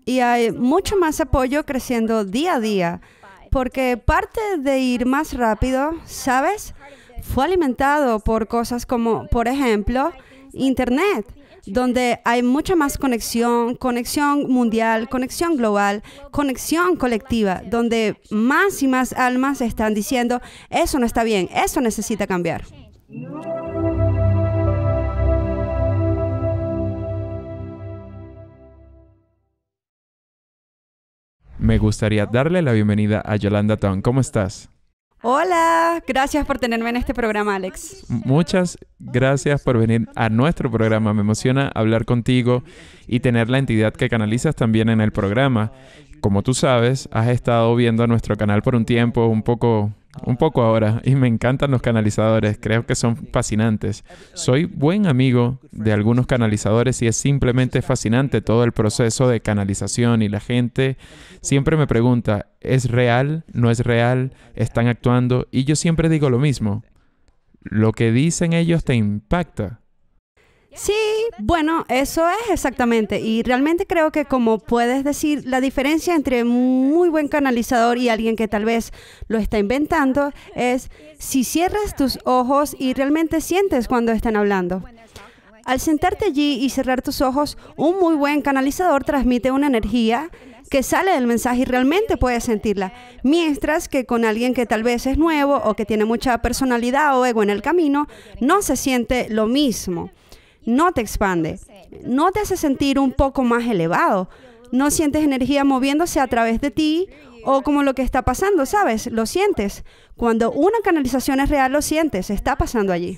Y hay mucho más apoyo creciendo día a día, porque parte de ir más rápido, ¿sabes? Fue alimentado por cosas como, por ejemplo, Internet, donde hay mucha más conexión, conexión mundial, conexión global, conexión colectiva, donde más y más almas están diciendo, eso no está bien, eso necesita cambiar. Me gustaría darle la bienvenida a Yolanda Town. ¿Cómo estás? Hola, gracias por tenerme en este programa, Alex. Muchas gracias por venir a nuestro programa. Me emociona hablar contigo y tener la entidad que canalizas también en el programa. Como tú sabes, has estado viendo nuestro canal por un tiempo, un poco ahora, y me encantan los canalizadores. Creo que son fascinantes. Soy buen amigo de algunos canalizadores y es simplemente fascinante todo el proceso de canalización y la gente siempre me pregunta, ¿es real? ¿No es real? ¿Están actuando? Y yo siempre digo lo mismo. Lo que dicen ellos te impacta. Sí, bueno, eso es exactamente. Y realmente creo que como puedes decir, la diferencia entre un muy buen canalizador y alguien que tal vez lo está inventando es si cierras tus ojos y realmente sientes cuando están hablando. Al sentarte allí y cerrar tus ojos, un muy buen canalizador transmite una energía que sale del mensaje y realmente puedes sentirla. Mientras que con alguien que tal vez es nuevo o que tiene mucha personalidad o ego en el camino, no se siente lo mismo. No te expande, no te hace sentir un poco más elevado, no sientes energía moviéndose a través de ti o como lo que está pasando, ¿sabes? Lo sientes. Cuando una canalización es real, lo sientes, está pasando allí.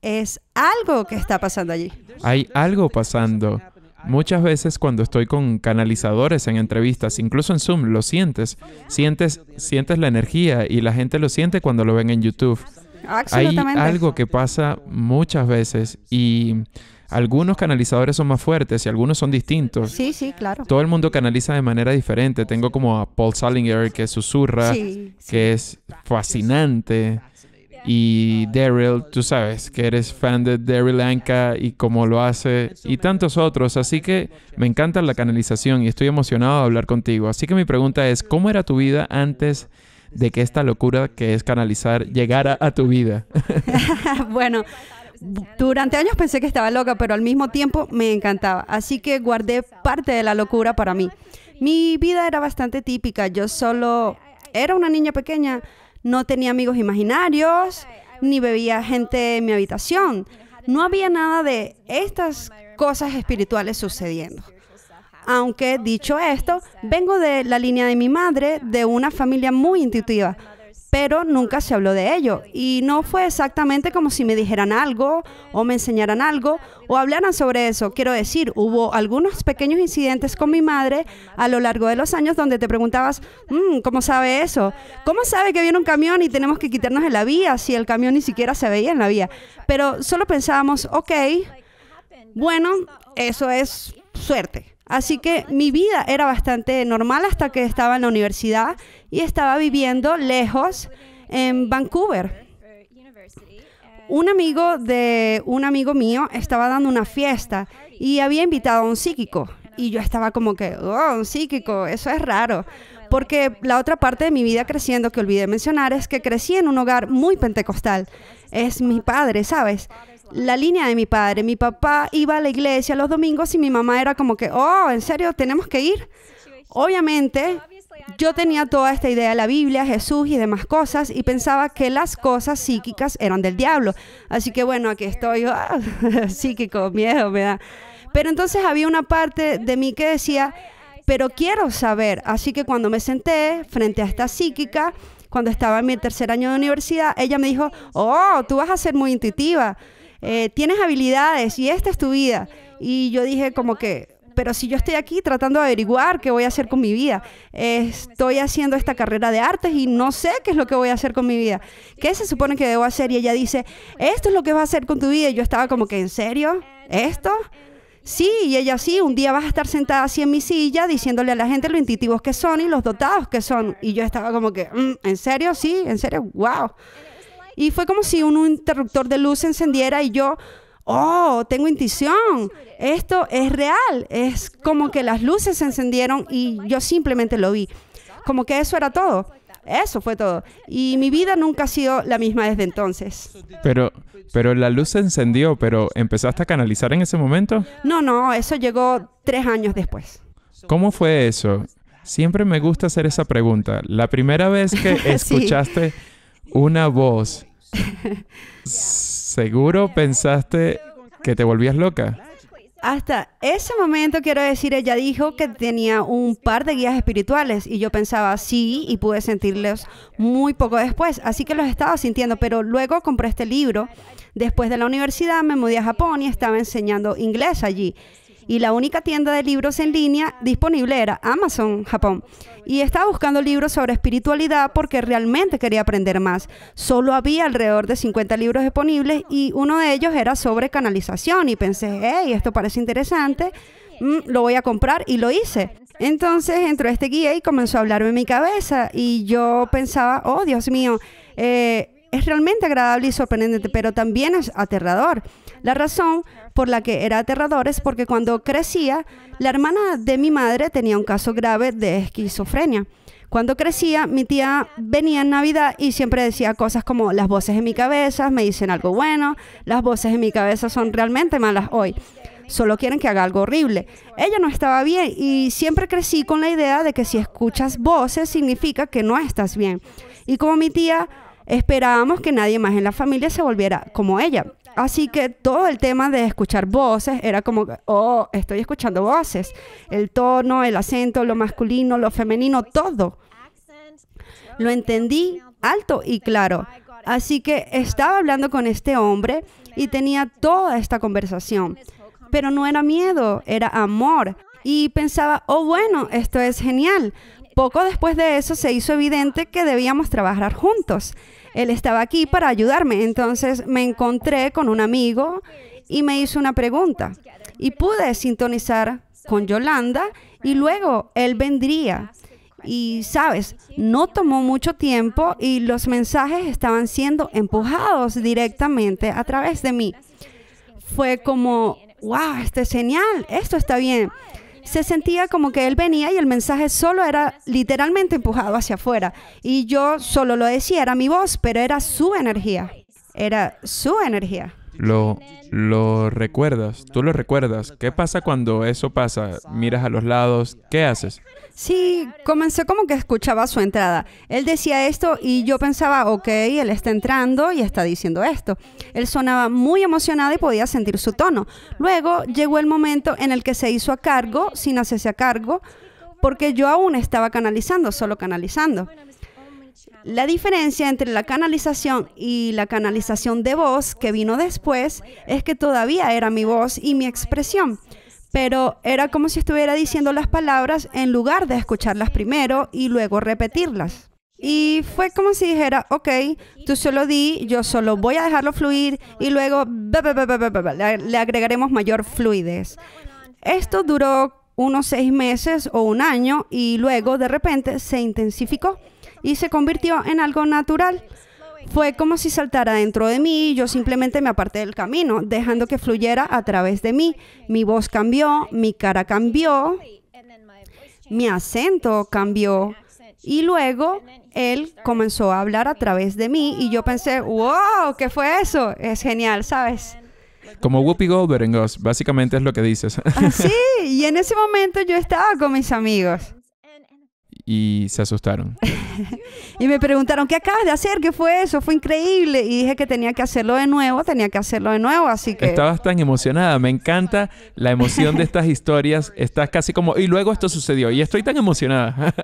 Es algo que está pasando allí. Hay algo pasando. Muchas veces cuando estoy con canalizadores en entrevistas, incluso en Zoom, lo sientes. Sientes la energía y la gente lo siente cuando lo ven en YouTube. Hay algo que pasa muchas veces y algunos canalizadores son más fuertes y algunos son distintos. Sí, sí, claro. Todo el mundo canaliza de manera diferente. Tengo como a Paul Salinger que susurra, que es fascinante. Y Daryl, tú sabes que eres fan de Daryl Anka y cómo lo hace y tantos otros. Así que me encanta la canalización y estoy emocionado de hablar contigo. Así que mi pregunta es, ¿cómo era tu vida antes de que esta locura que es canalizar llegara a tu vida? Bueno, durante años pensé que estaba loca, pero al mismo tiempo me encantaba. Así que guardé parte de la locura para mí. Mi vida era bastante típica. Yo solo era una niña pequeña. No tenía amigos imaginarios, ni bebía gente en mi habitación. No había nada de estas cosas espirituales sucediendo. Aunque, dicho esto, vengo de la línea de mi madre, de una familia muy intuitiva, pero nunca se habló de ello. Y no fue exactamente como si me dijeran algo, o me enseñaran algo, o hablaran sobre eso. Quiero decir, hubo algunos pequeños incidentes con mi madre a lo largo de los años donde te preguntabas, ¿cómo sabe eso? ¿Cómo sabe que viene un camión y tenemos que quitarnos en la vía si el camión ni siquiera se veía en la vía? Pero solo pensábamos, ok, bueno, eso es suerte. Así que mi vida era bastante normal hasta que estaba en la universidad y estaba viviendo lejos en Vancouver. Un amigo mío estaba dando una fiesta y había invitado a un psíquico. Y yo estaba como que, un psíquico, eso es raro. Porque la otra parte de mi vida creciendo que olvidé mencionar es que crecí en un hogar muy pentecostal. Es mi padre, ¿sabes? La línea de mi padre. Mi papá iba a la iglesia los domingos y mi mamá era como que, ¿en serio? ¿Tenemos que ir? Obviamente, yo tenía toda esta idea de la Biblia, Jesús y demás cosas y pensaba que las cosas psíquicas eran del diablo. Así que bueno, aquí estoy, psíquico, miedo me da. Pero entonces había una parte de mí que decía, pero quiero saber. Así que cuando me senté frente a esta psíquica, cuando estaba en mi tercer año de universidad, ella me dijo, tú vas a ser muy intuitiva. Tienes habilidades y esta es tu vida. Y yo dije como que, pero si yo estoy aquí tratando de averiguar qué voy a hacer con mi vida, estoy haciendo esta carrera de artes y no sé qué es lo que voy a hacer con mi vida. ¿Qué se supone que debo hacer? Y ella dice, esto es lo que vas a hacer con tu vida. Y yo estaba como que, ¿en serio? ¿Esto? Sí, y ella sí, un día vas a estar sentada así en mi silla diciéndole a la gente lo intuitivos que son y los dotados que son. Y yo estaba como que, ¿en serio? Sí, ¿en serio? ¡Wow! Y fue como si un interruptor de luz se encendiera y yo, oh, tengo intuición, esto es real. Es como que las luces se encendieron y yo simplemente lo vi. Como que eso era todo. Eso fue todo. Y mi vida nunca ha sido la misma desde entonces. Pero la luz se encendió, pero ¿empezaste a canalizar en ese momento? No, eso llegó 3 años después. ¿Cómo fue eso? Siempre me gusta hacer esa pregunta. La primera vez que escuchaste una voz, ¿seguro pensaste que te volvías loca? Hasta ese momento, quiero decir, ella dijo que tenía un par de guías espirituales y yo pensaba sí y pude sentirlos muy poco después, así que los estaba sintiendo, pero luego compré este libro. Después de la universidad me mudé a Japón y estaba enseñando inglés allí. Y la única tienda de libros en línea disponible era Amazon Japón. Y estaba buscando libros sobre espiritualidad porque realmente quería aprender más. Solo había alrededor de 50 libros disponibles y uno de ellos era sobre canalización. Y pensé, hey, esto parece interesante, lo voy a comprar y lo hice. Entonces entró este guía y comenzó a hablarme en mi cabeza y yo pensaba, oh, Dios mío, es realmente agradable y sorprendente, pero también es aterrador. La razón por la que era aterrador es porque cuando crecía, la hermana de mi madre tenía un caso grave de esquizofrenia. Cuando crecía, mi tía venía en Navidad y siempre decía cosas como las voces en mi cabeza me dicen algo bueno, las voces en mi cabeza son realmente malas hoy. Solo quieren que haga algo horrible. Ella no estaba bien y siempre crecí con la idea de que si escuchas voces significa que no estás bien. Y como mi tía, esperábamos que nadie más en la familia se volviera como ella. Así que todo el tema de escuchar voces era como, oh, estoy escuchando voces. El tono, el acento, lo masculino, lo femenino, todo. Lo entendí alto y claro. Así que estaba hablando con este hombre y tenía toda esta conversación. Pero no era miedo, era amor. Y pensaba, oh, bueno, esto es genial. Poco después de eso se hizo evidente que debíamos trabajar juntos. Él estaba aquí para ayudarme, entonces me encontré con un amigo y me hizo una pregunta. Y pude sintonizar con Yolanda y luego él vendría. Y, ¿sabes? No tomó mucho tiempo y los mensajes estaban siendo empujados directamente a través de mí. Fue como, wow, esto es genial, esto está bien. Se sentía como que él venía y el mensaje solo era literalmente empujado hacia afuera. Y yo solo lo decía, era mi voz, pero era su energía. Era su energía. ¿Lo recuerdas? ¿Tú lo recuerdas? ¿Qué pasa cuando eso pasa? ¿Miras a los lados? ¿Qué haces? Sí, comencé como que escuchaba su entrada. Él decía esto y yo pensaba, ok, él está entrando y está diciendo esto. Él sonaba muy emocionado y podía sentir su tono. Luego llegó el momento en el que se hizo a cargo, sin hacerse a cargo, porque yo aún estaba canalizando, solo canalizando. La diferencia entre la canalización y la canalización de voz que vino después es que todavía era mi voz y mi expresión. Pero era como si estuviera diciendo las palabras en lugar de escucharlas primero y luego repetirlas. Y fue como si dijera, ok, tú solo di, yo solo voy a dejarlo fluir y luego le agregaremos mayor fluidez. Esto duró unos 6 meses o 1 año y luego de repente se intensificó y se convirtió en algo natural. Fue como si saltara dentro de mí y yo simplemente me aparté del camino, dejando que fluyera a través de mí. Mi voz cambió, mi cara cambió, mi acento cambió y luego él comenzó a hablar a través de mí y yo pensé, wow, ¿qué fue eso? Es genial, ¿sabes? Como Whoopi Goldberg en Us, básicamente es lo que dices. Sí, y en ese momento yo estaba con mis amigos. Y se asustaron. Y me preguntaron, ¿qué acabas de hacer? ¿Qué fue eso? Fue increíble. Y dije que tenía que hacerlo de nuevo, así que... Estabas tan emocionada. Me encanta la emoción de estas historias. Estás casi como, y luego esto sucedió. Y estoy tan emocionada.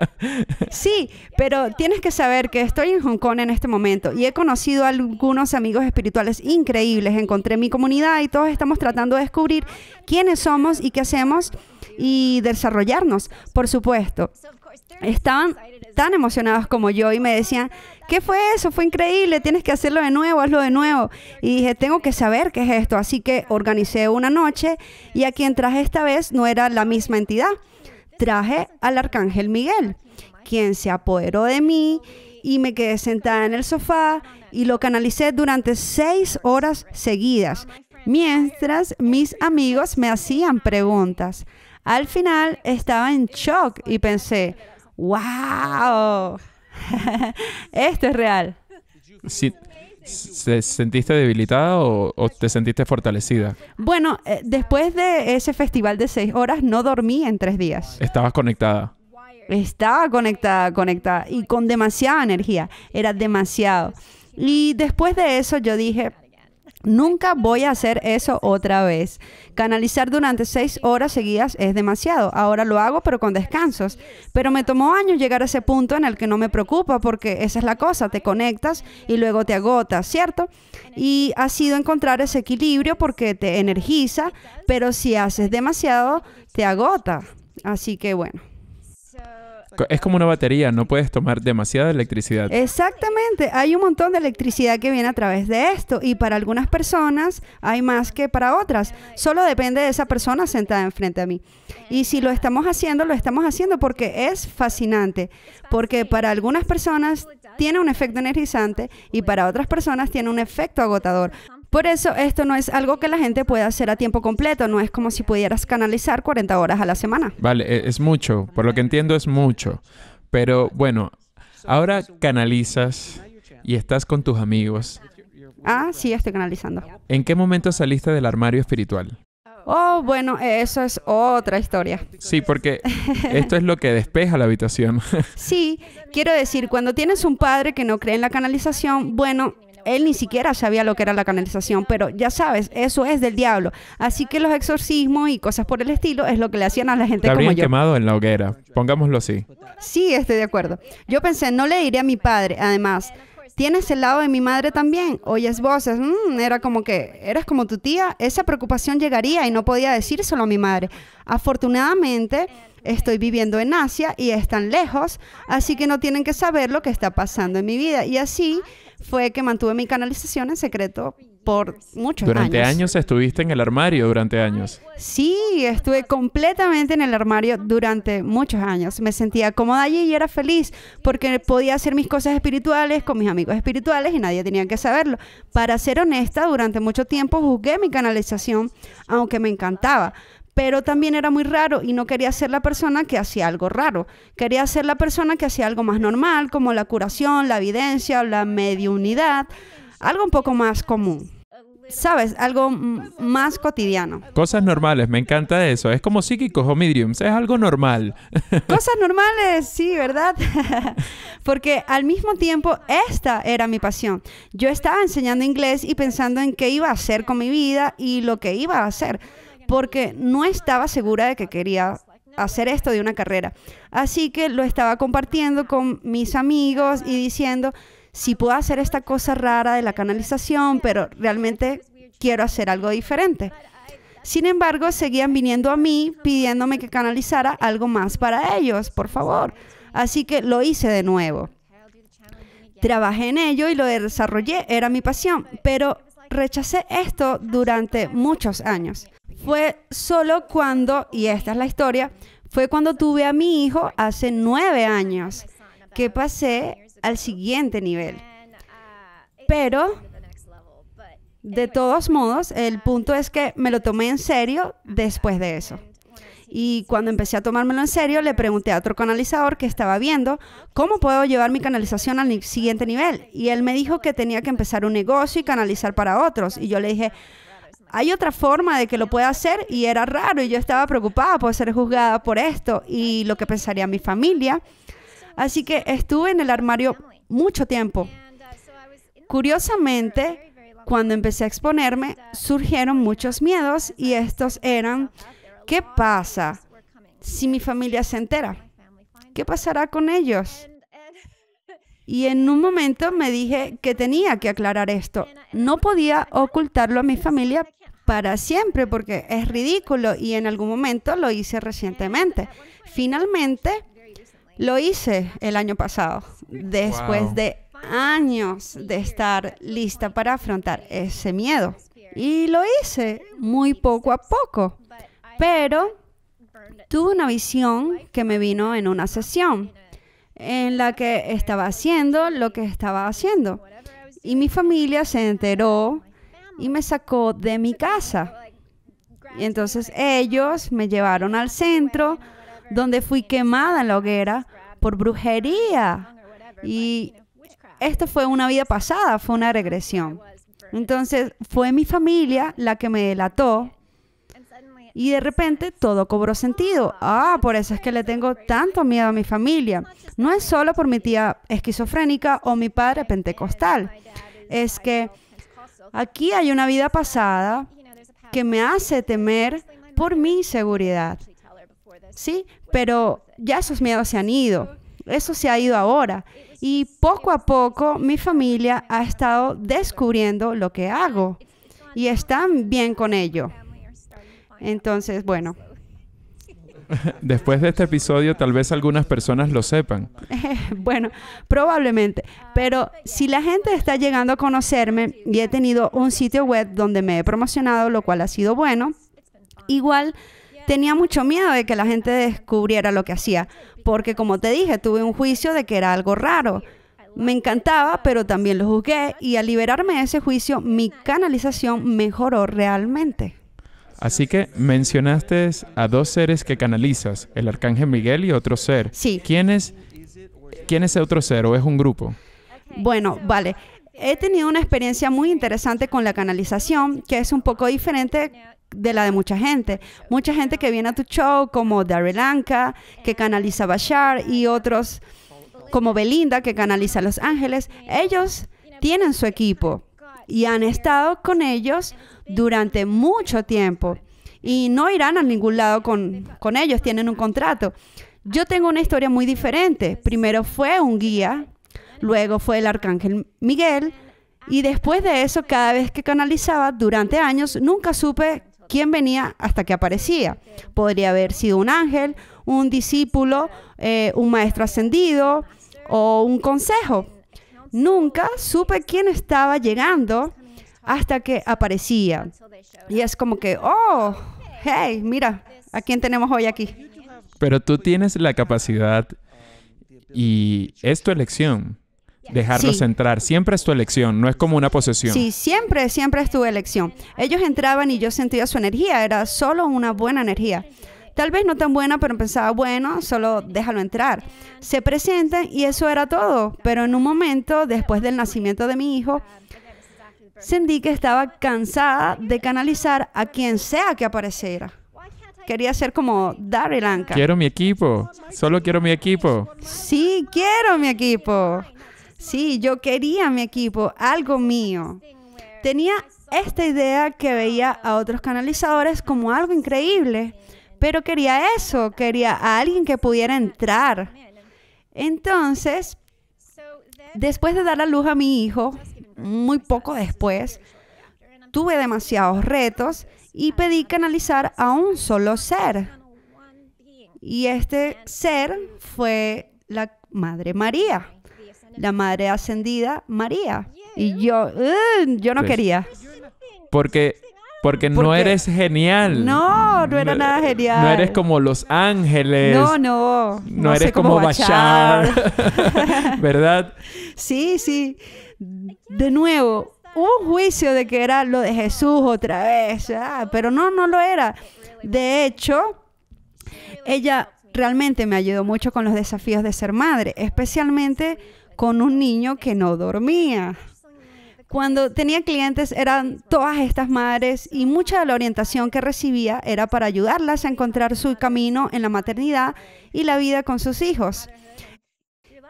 Sí, pero tienes que saber que estoy en Hong Kong en este momento y he conocido a algunos amigos espirituales increíbles. Encontré mi comunidad y todos estamos tratando de descubrir quiénes somos y qué hacemos y desarrollarnos, por supuesto. Estaban tan emocionados como yo y me decían, ¿qué fue eso? Fue increíble, tienes que hacerlo de nuevo, hazlo de nuevo. Y dije, tengo que saber qué es esto. Así que organicé una noche y a quien traje esta vez no era la misma entidad. Traje al Arcángel Miguel, quien se apoderó de mí y me quedé sentada en el sofá y lo canalicé durante 6 horas seguidas. mientras mis amigos me hacían preguntas. Al final estaba en shock y pensé, ¡wow! Esto es real. Sí, ¿se sentiste debilitada o te sentiste fortalecida? Bueno, después de ese festival de 6 horas no dormí en 3 días. Estabas conectada. Estaba conectada y con demasiada energía. Era demasiado. Y después de eso yo dije, nunca voy a hacer eso otra vez. Canalizar durante 6 horas seguidas es demasiado. Ahora lo hago, pero con descansos. Pero me tomó años llegar a ese punto en el que no me preocupa, porque esa es la cosa, te conectas y luego te agotas, ¿cierto? Y ha sido encontrar ese equilibrio porque te energiza, pero si haces demasiado, te agota. Así que bueno. Es como una batería, no puedes tomar demasiada electricidad. Exactamente, hay un montón de electricidad que viene a través de esto y para algunas personas hay más que para otras. Solo depende de esa persona sentada enfrente a mí. Y si lo estamos haciendo porque es fascinante, porque para algunas personas tiene un efecto energizante y para otras personas tiene un efecto agotador. Por eso esto no es algo que la gente pueda hacer a tiempo completo, no es como si pudieras canalizar 40 horas a la semana. Vale, es mucho, por lo que entiendo es mucho. Pero bueno, ahora canalizas y estás con tus amigos. Ah, sí, estoy canalizando. ¿En qué momento saliste del armario espiritual? Oh, bueno, eso es otra historia. Sí, porque esto es lo que despeja la habitación. Sí, quiero decir, cuando tienes un padre que no cree en la canalización, bueno, él ni siquiera sabía lo que era la canalización, pero ya sabes, eso es del diablo. Así que los exorcismos y cosas por el estilo es lo que le hacían a la gente Está como bien yo. quemado en la hoguera, pongámoslo así. Sí, estoy de acuerdo. Yo pensé, no le diré a mi padre, además, ¿tienes el lado de mi madre también? Oyes voces, era como que, eres como tu tía. Esa preocupación llegaría y no podía decírselo a mi madre. Afortunadamente, estoy viviendo en Asia y están lejos, así que no tienen que saber lo que está pasando en mi vida. Y así fue que mantuve mi canalización en secreto por muchos años. Durante años estuviste en el armario, durante años. Sí, estuve completamente en el armario durante muchos años. Me sentía cómoda allí y era feliz porque podía hacer mis cosas espirituales con mis amigos espirituales y nadie tenía que saberlo. Para ser honesta, durante mucho tiempo juzgué mi canalización, aunque me encantaba. Pero también era muy raro y no quería ser la persona que hacía algo raro. Quería ser la persona que hacía algo más normal, como la curación, la evidencia, la mediunidad, algo un poco más común. ¿Sabes? Algo más cotidiano. Cosas normales, me encanta eso. Es como psíquicos o mediums, es algo normal. Cosas normales, sí, ¿verdad? Porque al mismo tiempo esta era mi pasión. Yo estaba enseñando inglés y pensando en qué iba a hacer con mi vida y lo que iba a hacer, porque no estaba segura de que quería hacer esto de una carrera. Así que lo estaba compartiendo con mis amigos y diciendo, si puedo hacer esta cosa rara de la canalización, pero realmente quiero hacer algo diferente. Sin embargo, seguían viniendo a mí pidiéndome que canalizara algo más para ellos, por favor. Así que lo hice de nuevo. Trabajé en ello y lo desarrollé, era mi pasión, pero rechacé esto durante muchos años. Fue solo cuando, y esta es la historia, fue cuando tuve a mi hijo hace 9 años que pasé al siguiente nivel. Pero, de todos modos, el punto es que me lo tomé en serio después de eso. Y cuando empecé a tomármelo en serio, le pregunté a otro canalizador que estaba viendo cómo puedo llevar mi canalización al siguiente nivel. Y él me dijo que tenía que empezar un negocio y canalizar para otros. Y yo le dije, ¿hay otra forma de que lo pueda hacer? Y era raro y yo estaba preocupada por ser juzgada por esto y lo que pensaría mi familia. Así que estuve en el armario mucho tiempo. Curiosamente, cuando empecé a exponerme, surgieron muchos miedos y estos eran, ¿qué pasa si mi familia se entera? ¿Qué pasará con ellos? Y en un momento me dije que tenía que aclarar esto. No podía ocultarlo a mi familia para siempre porque es ridículo y en algún momento lo hice recientemente. Finalmente lo hice el año pasado, después de años de estar lista para afrontar ese miedo. Y lo hice muy poco a poco, pero tuve una visión que me vino en una sesión en la que estaba haciendo lo que estaba haciendo. Y mi familia se enteró y me sacó de mi casa. Y entonces ellos me llevaron al centro, donde fui quemada en la hoguera por brujería. Y esto fue una vida pasada, fue una regresión. Entonces fue mi familia la que me delató. Y de repente todo cobró sentido. Por eso es que le tengo tanto miedo a mi familia. No es solo por mi tía esquizofrénica o mi padre pentecostal. Es que aquí hay una vida pasada que me hace temer por mi seguridad. ¿Sí? Pero ya esos miedos se han ido. Eso se ha ido ahora. Y poco a poco mi familia ha estado descubriendo lo que hago. Y están bien con ello. Entonces, bueno. Después de este episodio, tal vez algunas personas lo sepan. Bueno, probablemente. Pero si la gente está llegando a conocerme y he tenido un sitio web donde me he promocionado, lo cual ha sido bueno, igual tenía mucho miedo de que la gente descubriera lo que hacía. Porque, como te dije, tuve un juicio de que era algo raro. Me encantaba, pero también lo juzgué. Y al liberarme de ese juicio, mi canalización mejoró realmente. Así que mencionaste a dos seres que canalizas, el Arcángel Miguel y otro ser. Sí. ¿Quién es ese otro ser o es un grupo? Bueno, vale. He tenido una experiencia muy interesante con la canalización, que es un poco diferente de la de mucha gente. Mucha gente que viene a tu show, como Daryl Anka, que canaliza a Bashar, y otros como Belinda, que canaliza a los ángeles. Ellos tienen su equipo y han estado con ellos durante mucho tiempo y no irán a ningún lado con ellos, tienen un contrato. Yo tengo una historia muy diferente. Primero fue un guía, luego fue el Arcángel Miguel, y después de eso, cada vez que canalizaba durante años, nunca supe quién venía hasta que aparecía. Podría haber sido un ángel, un discípulo, un maestro ascendido o un consejo. Nunca supe quién estaba llegando hasta que aparecía. Y es como que, hey, mira, ¿a quién tenemos hoy aquí? Pero tú tienes la capacidad y es tu elección dejarlos entrar. Siempre es tu elección, no es como una posesión. Sí, siempre es tu elección. Ellos entraban y yo sentía su energía, era solo una buena energía. Tal vez no tan buena, pero pensaba, bueno, solo déjalo entrar. Se presentan y eso era todo. Pero en un momento, después del nacimiento de mi hijo, sentí que estaba cansada de canalizar a quien sea que apareciera. Quería ser como Daryl Anka. Quiero mi equipo. Solo quiero mi equipo. Sí, quiero mi equipo. Sí, yo quería mi equipo, algo mío. Tenía esta idea que veía a otros canalizadores como algo increíble, pero quería eso, quería a alguien que pudiera entrar. Entonces, después de dar a luz a mi hijo, muy poco después, tuve demasiados retos y pedí canalizar a un solo ser. Y este ser fue la Madre María, la Madre Ascendida María. Y yo no quería. Porque no eres genial. No era nada genial. No eres como los ángeles. No eres como Bashar. ¿Verdad? Sí. De nuevo, un juicio de que era lo de Jesús otra vez. Pero no lo era. De hecho, ella realmente me ayudó mucho con los desafíos de ser madre, especialmente con un niño que no dormía. Cuando tenía clientes eran todas estas madres y mucha de la orientación que recibía era para ayudarlas a encontrar su camino en la maternidad y la vida con sus hijos.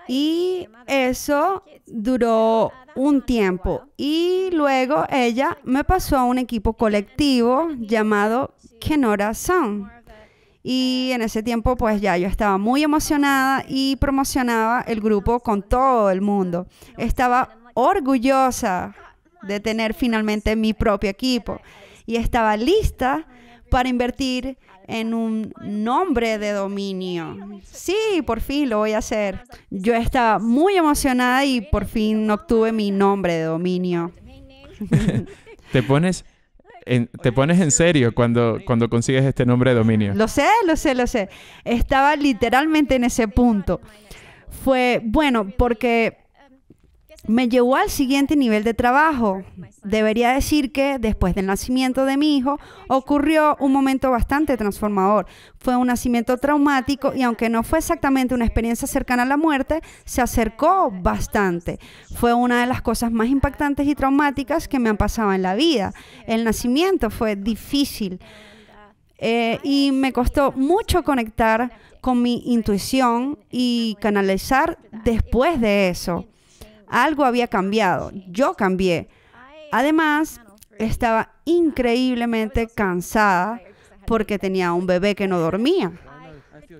Y eso duró un tiempo. Y luego ella me pasó a un equipo colectivo llamado Kenora Sound. Y en ese tiempo pues ya yo estaba muy emocionada y promocionaba el grupo con todo el mundo. Estaba orgullosa de tener finalmente mi propio equipo y estaba lista para invertir en un nombre de dominio. Sí, por fin lo voy a hacer. Yo estaba muy emocionada y por fin obtuve mi nombre de dominio. Te pones en serio cuando consigues este nombre de dominio. Lo sé. Estaba literalmente en ese punto. Fue bueno porque me llevó al siguiente nivel de trabajo. Debería decir que después del nacimiento de mi hijo ocurrió un momento bastante transformador. Fue un nacimiento traumático y aunque no fue exactamente una experiencia cercana a la muerte, se acercó bastante. Fue una de las cosas más impactantes y traumáticas que me han pasado en la vida. El nacimiento fue difícil y me costó mucho conectar con mi intuición y canalizar después de eso. Algo había cambiado. Yo cambié. Además, estaba increíblemente cansada porque tenía un bebé que no dormía.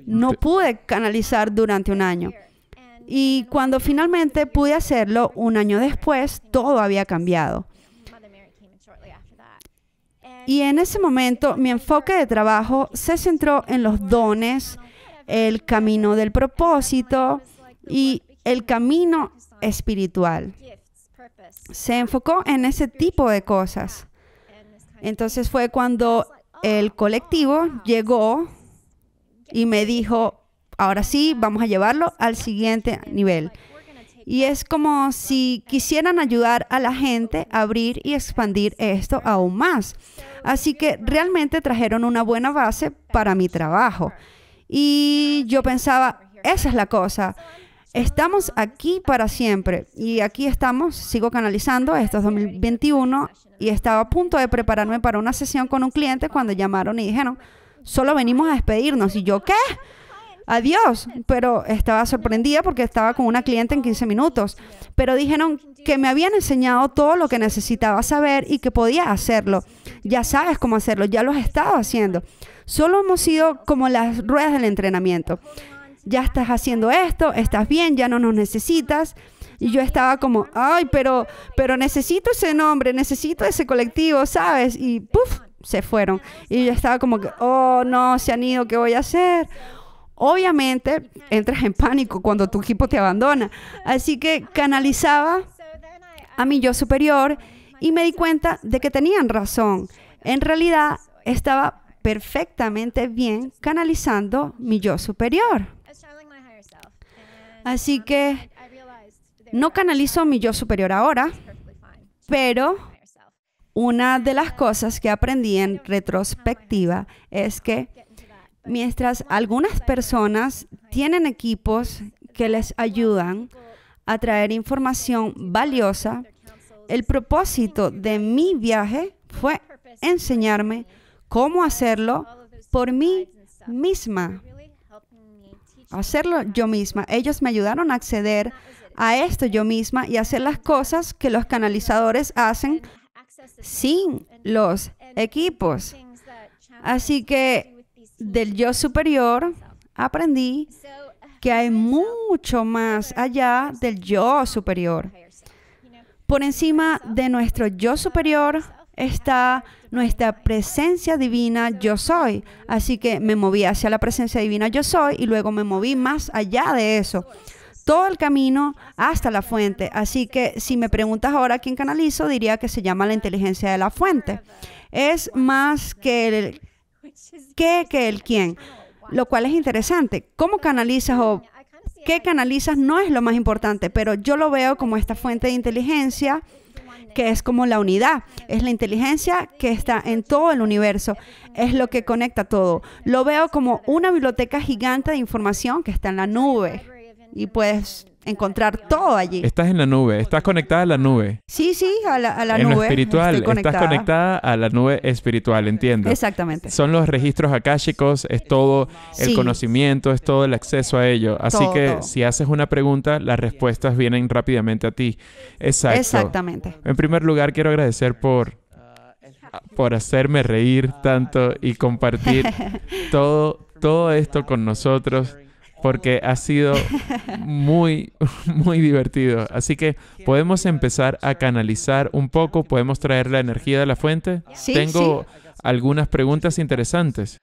No pude canalizar durante un año. Y cuando finalmente pude hacerlo, un año después, todo había cambiado. Y en ese momento, mi enfoque de trabajo se centró en los dones, el camino del propósito y el camino espiritual. Se enfocó en ese tipo de cosas. Entonces fue cuando el colectivo llegó y me dijo, ahora sí, vamos a llevarlo al siguiente nivel. Y es como si quisieran ayudar a la gente a abrir y expandir esto aún más. Así que realmente trajeron una buena base para mi trabajo. Y yo pensaba, esa es la cosa. Estamos aquí para siempre. Y aquí estamos, sigo canalizando, esto es 2021, y estaba a punto de prepararme para una sesión con un cliente cuando llamaron y dijeron, solo venimos a despedirnos. Y yo, ¿qué? Adiós. Pero estaba sorprendida porque estaba con una cliente en 15 minutos. Pero dijeron que me habían enseñado todo lo que necesitaba saber y que podía hacerlo. Ya sabes cómo hacerlo, ya lo has estado haciendo. Solo hemos sido como las ruedas del entrenamiento. Ya estás haciendo esto, estás bien, ya no nos necesitas. Y yo estaba como, ay, pero necesito ese nombre, necesito ese colectivo, ¿sabes? Y ¡puf! Se fueron. Y yo estaba como que, oh, no, se han ido, ¿qué voy a hacer? Obviamente, entras en pánico cuando tu equipo te abandona. Así que canalizaba a mi yo superior y me di cuenta de que tenían razón. En realidad, estaba perfectamente bien canalizando mi yo superior. Así que no canalizo mi yo superior ahora, pero una de las cosas que aprendí en retrospectiva es que mientras algunas personas tienen equipos que les ayudan a traer información valiosa, el propósito de mi viaje fue enseñarme cómo hacerlo por mí misma. Hacerlo yo misma. Ellos me ayudaron a acceder a esto yo misma y hacer las cosas que los canalizadores hacen sin los equipos. Así que del yo superior aprendí que hay mucho más allá del yo superior. Por encima de nuestro yo superior está nuestra presencia divina yo soy. Así que me moví hacia la presencia divina yo soy y luego me moví más allá de eso. Todo el camino hasta la fuente. Así que si me preguntas ahora quién canalizo, diría que se llama la inteligencia de la fuente. Es más que el quién, lo cual es interesante. ¿Cómo canalizas o qué canalizas no es lo más importante, pero yo lo veo como esta fuente de inteligencia que es como la unidad. Es la inteligencia que está en todo el universo. Es lo que conecta todo. Lo veo como una biblioteca gigante de información que está en la nube y puedes encontrar todo allí. Estás en la nube, estás conectada a la nube. Sí, a la en nube. En lo espiritual, estás conectada a la nube espiritual, entiendo. Exactamente. Son los registros akáshicos, es todo el conocimiento, es todo el acceso a ello. Así que si haces una pregunta, las respuestas vienen rápidamente a ti. Exacto. Exactamente. En primer lugar, quiero agradecer por hacerme reír tanto y compartir todo esto con nosotros, porque ha sido muy, muy divertido. Así que podemos empezar a canalizar un poco, podemos traer la energía de la fuente. Tengo algunas preguntas interesantes.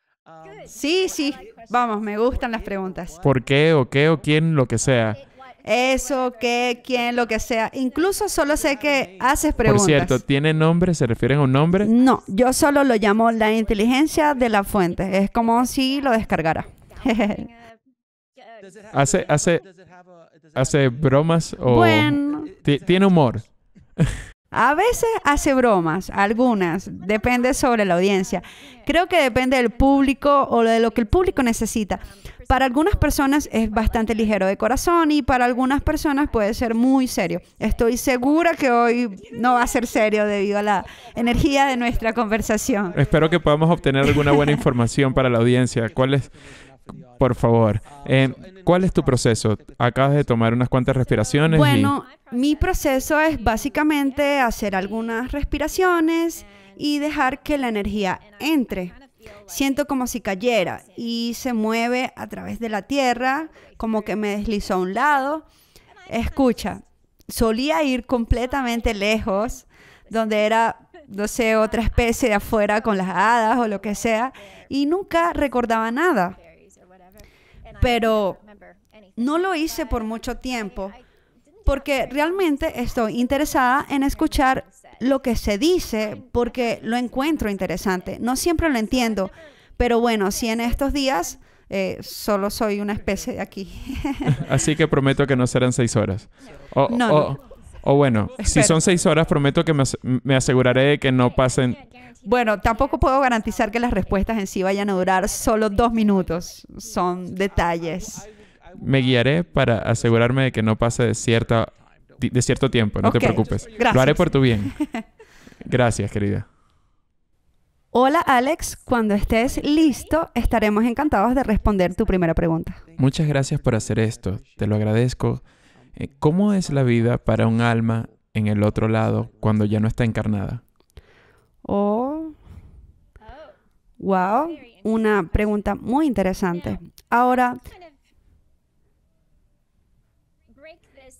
Sí. Vamos, me gustan las preguntas. ¿Por qué o qué o quién, lo que sea? Eso, qué, quién, lo que sea. Incluso solo sé que haces preguntas. Por cierto, ¿tiene nombre? ¿Se refieren a un nombre? No, yo solo lo llamo la inteligencia de la fuente. Es como si lo descargara. ¿Hace bromas o Bueno, tiene humor? a veces hace bromas, algunas, depende sobre la audiencia. Creo que depende del público o de lo que el público necesita. Para algunas personas es bastante ligero de corazón y para algunas personas puede ser muy serio. Estoy segura que hoy no va a ser serio debido a la energía de nuestra conversación. Espero que podamos obtener alguna buena información para la audiencia. Por favor, ¿cuál es tu proceso? Acabas de tomar unas cuantas respiraciones Bueno, mi proceso es básicamente hacer algunas respiraciones y dejar que la energía entre. Siento como si cayera y se mueve a través de la tierra, como que me deslizó a un lado. Escucha, solía ir completamente lejos, donde era, no sé, otra especie de afuera con las hadas o lo que sea, y nunca recordaba nada. Pero no lo hice por mucho tiempo, porque realmente estoy interesada en escuchar lo que se dice, porque lo encuentro interesante. No siempre lo entiendo, pero bueno, si en estos días solo soy una especie de aquí. Así que prometo que no serán 6 horas. No. O bueno, si Espera. son 6 horas, prometo que me aseguraré de que no pasen. Bueno, tampoco puedo garantizar que las respuestas en sí vayan a durar solo 2 minutos. Son detalles. Me guiaré para asegurarme de que no pase de cierto tiempo. No Ok, te preocupes. gracias. Lo haré por tu bien. Gracias, querida. Hola, Alex. Cuando estés listo, estaremos encantados de responder tu primera pregunta. Muchas gracias por hacer esto. Te lo agradezco. ¿Cómo es la vida para un alma en el otro lado cuando ya no está encarnada? Oh, wow, una pregunta muy interesante. Ahora,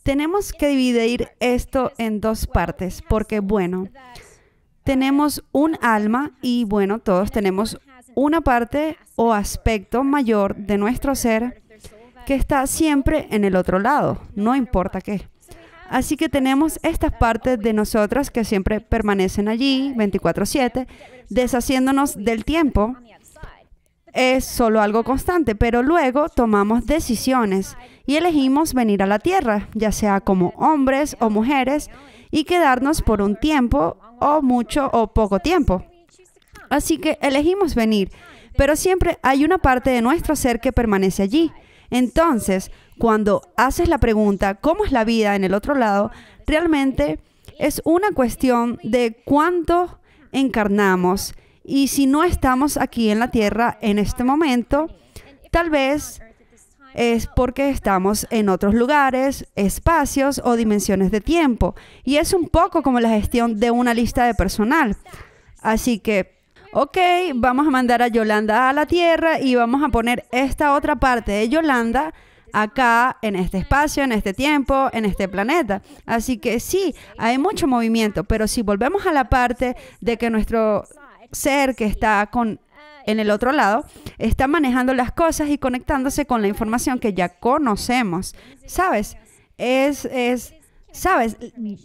tenemos que dividir esto en 2 partes, porque bueno, tenemos un alma y bueno, todos tenemos una parte o aspecto mayor de nuestro ser que está siempre en el otro lado, no importa qué. Así que tenemos estas partes de nosotras que siempre permanecen allí 24/7, deshaciéndonos del tiempo. Es solo algo constante, pero luego tomamos decisiones y elegimos venir a la Tierra, ya sea como hombres o mujeres, y quedarnos por un tiempo o mucho o poco tiempo. Así que elegimos venir, pero siempre hay una parte de nuestro ser que permanece allí. Entonces, cuando haces la pregunta, ¿cómo es la vida en el otro lado? Realmente es una cuestión de cuánto encarnamos. Y si no estamos aquí en la Tierra en este momento, tal vez es porque estamos en otros lugares, espacios o dimensiones de tiempo. Y es un poco como la gestión de una lista de personal. Así que, ok, vamos a mandar a Yolanda a la Tierra y vamos a poner esta otra parte de Yolanda acá, en este espacio, en este tiempo, en este planeta. Así que sí, hay mucho movimiento, pero si volvemos a la parte de que nuestro ser que está en el otro lado está manejando las cosas y conectándose con la información que ya conocemos, ¿sabes? ¿Sabes?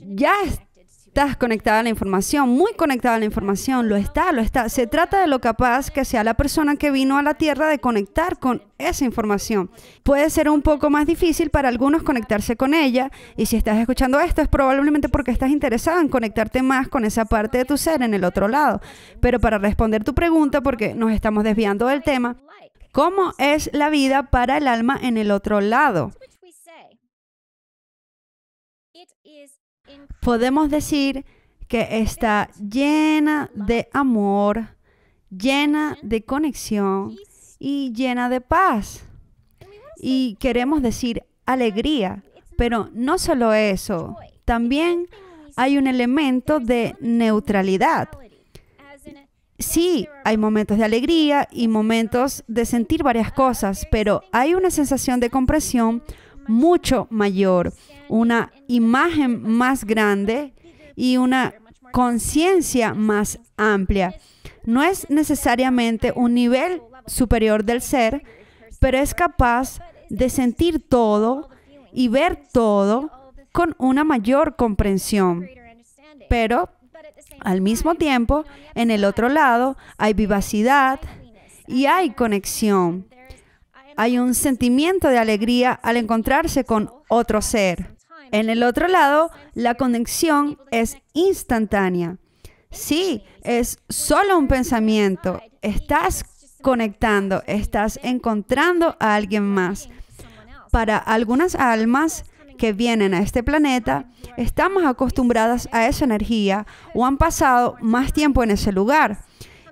Ya estás conectada a la información, muy conectada a la información, lo está. Se trata de lo capaz que sea la persona que vino a la Tierra de conectar con esa información. Puede ser un poco más difícil para algunos conectarse con ella, y si estás escuchando esto es probablemente porque estás interesado en conectarte más con esa parte de tu ser en el otro lado. Pero para responder tu pregunta, porque nos estamos desviando del tema, ¿cómo es la vida para el alma en el otro lado? Podemos decir que está llena de amor, llena de conexión y llena de paz. Y queremos decir alegría, pero no solo eso, también hay un elemento de neutralidad. Sí, hay momentos de alegría y momentos de sentir varias cosas, pero hay una sensación de comprensión mucho mayor, una imagen más grande y una conciencia más amplia. No es necesariamente un nivel superior del ser, pero es capaz de sentir todo y ver todo con una mayor comprensión. Pero al mismo tiempo, en el otro lado hay vivacidad y hay conexión. hay un sentimiento de alegría al encontrarse con otro ser. En el otro lado, la conexión es instantánea. Sí, es solo un pensamiento. Estás conectando, estás encontrando a alguien más. Para algunas almas que vienen a este planeta, estamos acostumbradas a esa energía o han pasado más tiempo en ese lugar.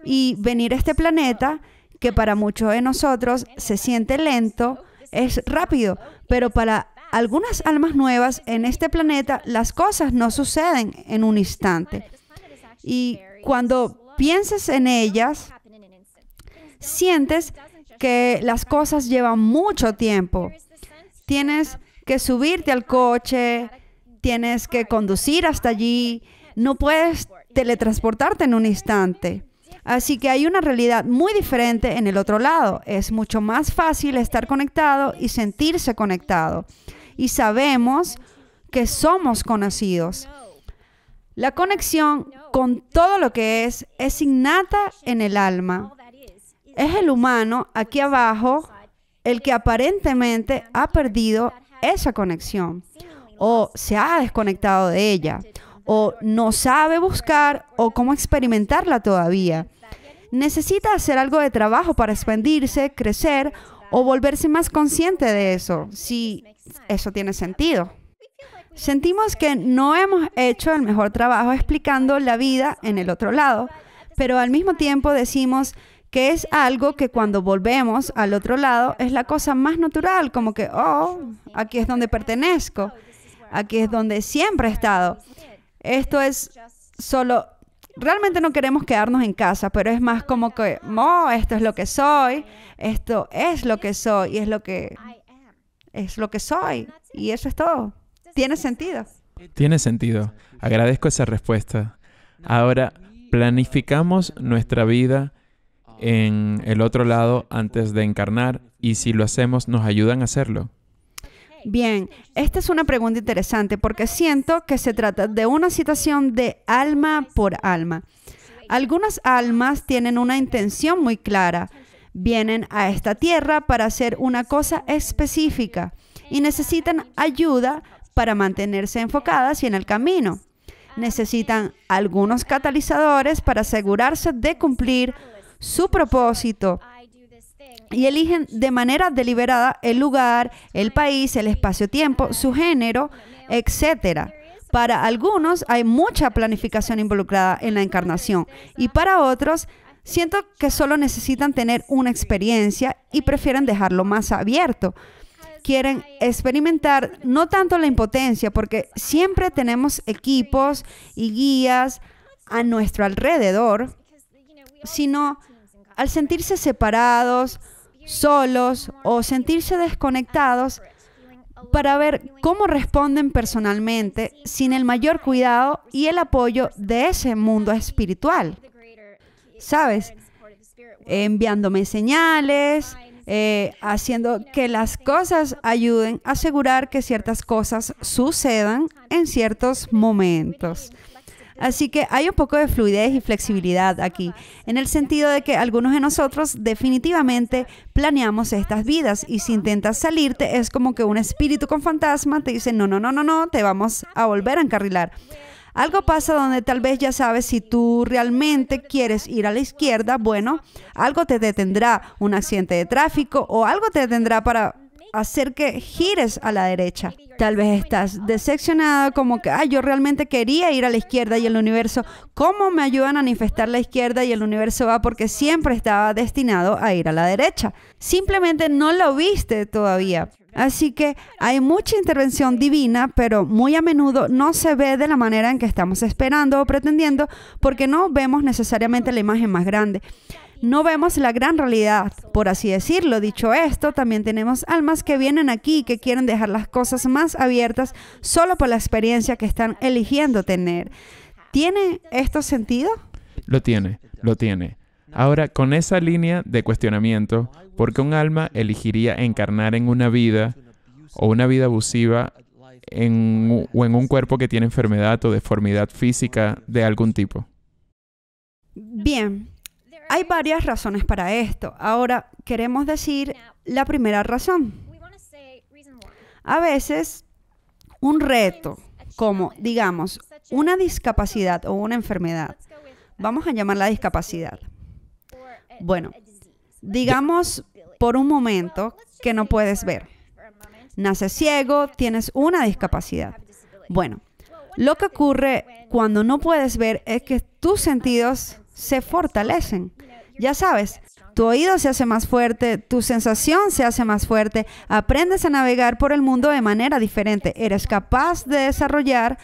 Y venir a este planeta, que para muchos de nosotros se siente lento, es rápido, pero para algunas almas nuevas en este planeta, las cosas no suceden en un instante. Y cuando piensas en ellas, sientes que las cosas llevan mucho tiempo. Tienes que subirte al coche, tienes que conducir hasta allí, no puedes teletransportarte en un instante. Así que hay una realidad muy diferente en el otro lado. Es mucho más fácil estar conectado y sentirse conectado. Y sabemos que somos conocidos. La conexión con todo lo que es innata en el alma. Es el humano aquí abajo el que aparentemente ha perdido esa conexión o se ha desconectado de ella o no sabe buscar o cómo experimentarla todavía. Necesita hacer algo de trabajo para expandirse, crecer o volverse más consciente de eso, si eso tiene sentido. Sentimos que no hemos hecho el mejor trabajo explicando la vida en el otro lado, pero al mismo tiempo decimos que es algo que cuando volvemos al otro lado es la cosa más natural, como que, oh, aquí es donde pertenezco, aquí es donde siempre he estado. Esto es solo, realmente no queremos quedarnos en casa, pero es más como que, oh, esto es lo que soy, esto es lo que soy y es lo que soy y eso es todo. ¿Tiene sentido? Tiene sentido. Agradezco esa respuesta. Ahora, planificamos nuestra vida en el otro lado antes de encarnar y si lo hacemos, ¿nos ayudan a hacerlo? Bien, esta es una pregunta interesante porque siento que se trata de una situación de alma por alma. Algunas almas tienen una intención muy clara. Vienen a esta tierra para hacer una cosa específica y necesitan ayuda para mantenerse enfocadas y en el camino. Necesitan algunos catalizadores para asegurarse de cumplir su propósito y eligen de manera deliberada el lugar, el país, el espacio-tiempo, su género, etc. Para algunos hay mucha planificación involucrada en la encarnación y para otros siento que solo necesitan tener una experiencia y prefieren dejarlo más abierto. Quieren experimentar no tanto la impotencia, porque siempre tenemos equipos y guías a nuestro alrededor, sino al sentirse separados, solos o sentirse desconectados para ver cómo responden personalmente sin el mayor cuidado y el apoyo de ese mundo espiritual. ¿Sabes? Enviándome señales, haciendo que las cosas ayuden a asegurar que ciertas cosas sucedan en ciertos momentos. Así que hay un poco de fluidez y flexibilidad aquí, en el sentido de que algunos de nosotros definitivamente planeamos estas vidas y si intentas salirte es como que un espíritu con fantasma te dice no, te vamos a volver a encarrilar. Algo pasa donde tal vez ya sabes si tú realmente quieres ir a la izquierda, bueno, algo te detendrá, un accidente de tráfico o algo te detendrá para hacer que gires a la derecha. Tal vez estás decepcionado como que, yo realmente quería ir a la izquierda y el universo, ¿cómo me ayudan a manifestar la izquierda? Y el universo va porque siempre estaba destinado a ir a la derecha. Simplemente no lo viste todavía. Así que hay mucha intervención divina, pero muy a menudo no se ve de la manera en que estamos esperando o pretendiendo porque no vemos necesariamente la imagen más grande. No vemos la gran realidad, por así decirlo. Dicho esto, también tenemos almas que vienen aquí y que quieren dejar las cosas más abiertas solo por la experiencia que están eligiendo tener. ¿Tiene esto sentido? Lo tiene. Ahora, con esa línea de cuestionamiento, ¿por qué un alma elegiría encarnar en una vida o una vida abusiva o en un cuerpo que tiene enfermedad o deformidad física de algún tipo? Bien. Hay varias razones para esto. Ahora, queremos decir la primera razón. A veces, un reto, como, digamos, una discapacidad o una enfermedad. Vamos a llamarla discapacidad. Bueno, digamos por un momento que no puedes ver. Naces ciego, tienes una discapacidad. Bueno, lo que ocurre cuando no puedes ver es que tus sentidos se fortalecen. Ya sabes, tu oído se hace más fuerte, tu sensación se hace más fuerte, aprendes a navegar por el mundo de manera diferente. Eres capaz de desarrollar,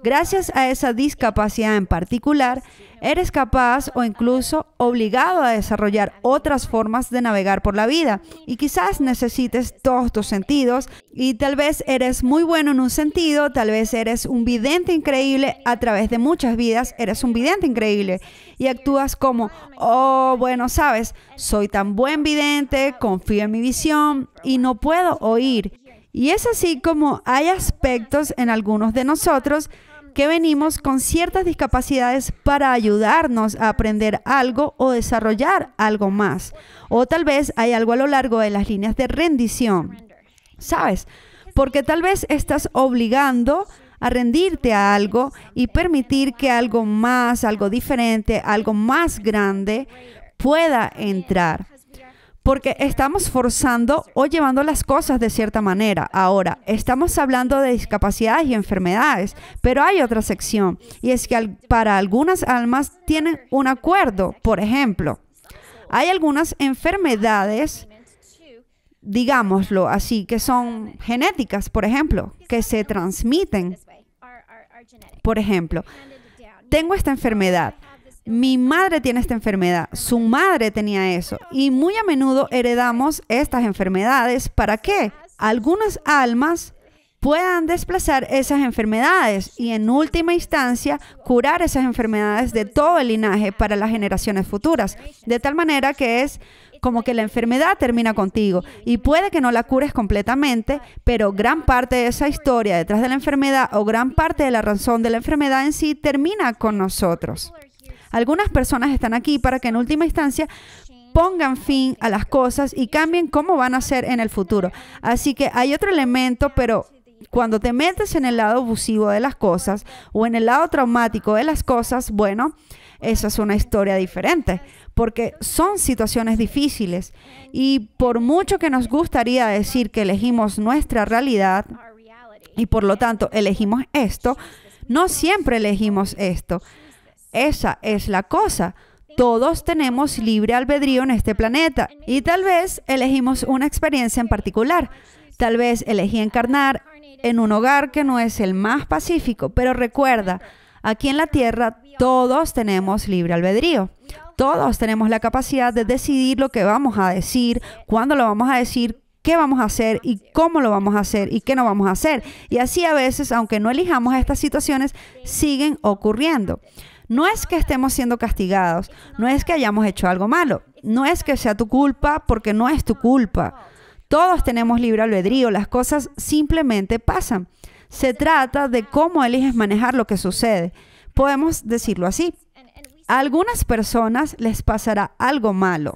gracias a esa discapacidad en particular, eres capaz o incluso obligado a desarrollar otras formas de navegar por la vida. Y quizás necesites todos tus sentidos y tal vez eres muy bueno en un sentido, tal vez eres un vidente increíble a través de muchas vidas, eres un vidente increíble y actúas como, oh, bueno, sabes, soy tan buen vidente, confío en mi visión y no puedo oír. Y es así como hay aspectos en algunos de nosotros que venimos con ciertas discapacidades para ayudarnos a aprender algo o desarrollar algo más. O tal vez hay algo a lo largo de las líneas de rendición, ¿sabes? Porque tal vez estás obligando a rendirte a algo y permitir que algo más, algo diferente, algo más grande pueda entrar. Porque estamos forzando o llevando las cosas de cierta manera. Ahora, estamos hablando de discapacidades y enfermedades, pero hay otra sección. Y es que para algunas almas tienen un acuerdo. Por ejemplo, hay algunas enfermedades, digámoslo así, que son genéticas, por ejemplo, que se transmiten. Por ejemplo, tengo esta enfermedad. Mi madre tiene esta enfermedad, su madre tenía eso y muy a menudo heredamos estas enfermedades. ¿Para qué? Algunas almas puedan desplazar esas enfermedades y en última instancia curar esas enfermedades de todo el linaje para las generaciones futuras. De tal manera que es como que la enfermedad termina contigo y puede que no la cures completamente, pero gran parte de esa historia detrás de la enfermedad o gran parte de la razón de la enfermedad en sí termina con nosotros. Algunas personas están aquí para que en última instancia pongan fin a las cosas y cambien cómo van a ser en el futuro. Así que hay otro elemento, pero cuando te metes en el lado abusivo de las cosas o en el lado traumático de las cosas, bueno, esa es una historia diferente, porque son situaciones difíciles y por mucho que nos gustaría decir que elegimos nuestra realidad y por lo tanto elegimos esto, no siempre elegimos esto. Esa es la cosa. Todos tenemos libre albedrío en este planeta y tal vez elegimos una experiencia en particular. Tal vez elegí encarnar en un hogar que no es el más pacífico, pero recuerda, aquí en la Tierra todos tenemos libre albedrío. Todos tenemos la capacidad de decidir lo que vamos a decir, cuándo lo vamos a decir, qué vamos a hacer y cómo lo vamos a hacer y qué no vamos a hacer. Y así a veces, aunque no elijamos estas situaciones, siguen ocurriendo. No es que estemos siendo castigados, no es que hayamos hecho algo malo, no es que sea tu culpa porque no es tu culpa. Todos tenemos libre albedrío, las cosas simplemente pasan. Se trata de cómo eliges manejar lo que sucede. Podemos decirlo así. A algunas personas les pasará algo malo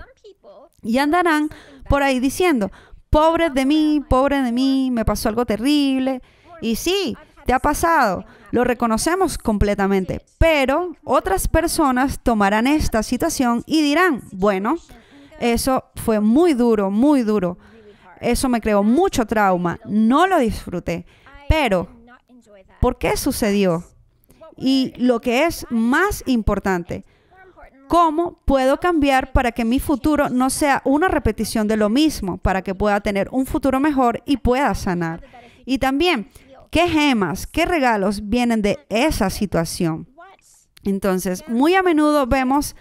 y andarán por ahí diciendo, pobre de mí, me pasó algo terrible. Y sí, te ha pasado. Lo reconocemos completamente, pero otras personas tomarán esta situación y dirán, bueno, eso fue muy duro, eso me creó mucho trauma, no lo disfruté, pero ¿por qué sucedió? Y lo que es más importante, ¿cómo puedo cambiar para que mi futuro no sea una repetición de lo mismo, para que pueda tener un futuro mejor y pueda sanar? Y también, ¿qué gemas, qué regalos vienen de esa situación? Entonces, muy a menudo vemos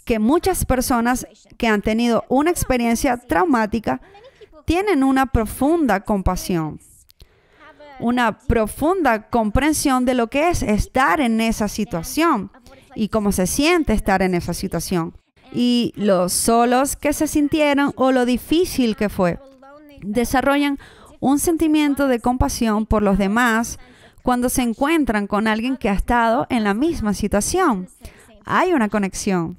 que muchas personas que han tenido una experiencia traumática tienen una profunda compasión, una profunda comprensión de lo que es estar en esa situación y cómo se siente estar en esa situación. Y los solos que se sintieron o lo difícil que fue, desarrollan un sentimiento de compasión por los demás cuando se encuentran con alguien que ha estado en la misma situación. Hay una conexión.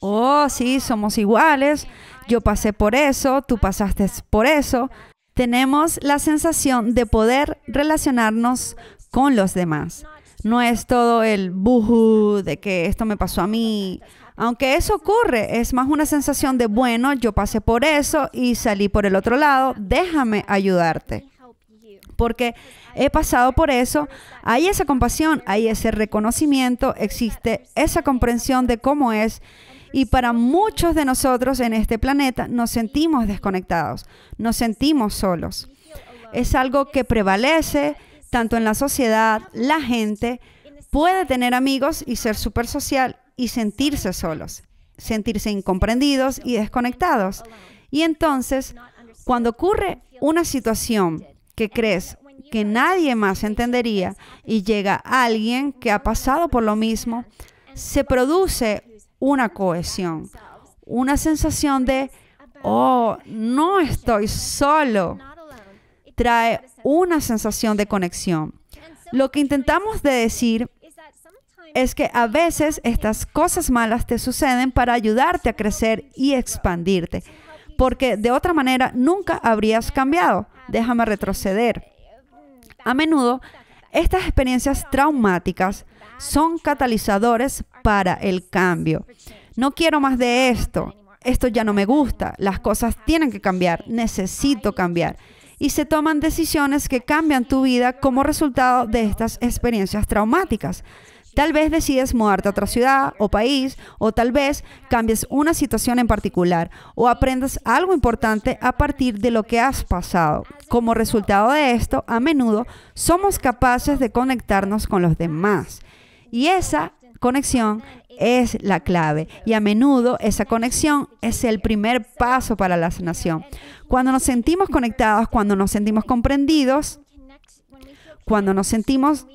Oh, sí, somos iguales. yo pasé por eso, tú pasaste por eso. Tenemos la sensación de poder relacionarnos con los demás. No es todo el buhu de que esto me pasó a mí. Aunque eso ocurre, es más una sensación de, bueno, yo pasé por eso y salí por el otro lado, déjame ayudarte. Porque he pasado por eso, hay esa compasión, hay ese reconocimiento, existe esa comprensión de cómo es. Y para muchos de nosotros en este planeta nos sentimos desconectados, nos sentimos solos. Es algo que prevalece tanto en la sociedad, la gente puede tener amigos y ser súper social y sentirse solos, sentirse incomprendidos y desconectados. Y entonces, cuando ocurre una situación que crees que nadie más entendería y llega alguien que ha pasado por lo mismo, se produce una cohesión, una sensación de, oh, no estoy solo. Trae una sensación de conexión. Lo que intentamos de decir es que a veces estas cosas malas te suceden para ayudarte a crecer y expandirte, porque de otra manera nunca habrías cambiado. Déjame retroceder. A menudo, estas experiencias traumáticas son catalizadores para el cambio. No quiero más de esto. Esto ya no me gusta. Las cosas tienen que cambiar. Necesito cambiar. Y se toman decisiones que cambian tu vida como resultado de estas experiencias traumáticas. Tal vez decides mudarte a otra ciudad o país, o tal vez cambies una situación en particular, o aprendas algo importante a partir de lo que has pasado. Como resultado de esto, a menudo somos capaces de conectarnos con los demás. Y esa conexión es la clave. Y a menudo esa conexión es el primer paso para la sanación. Cuando nos sentimos conectados, cuando nos sentimos comprendidos, cuando nos sentimos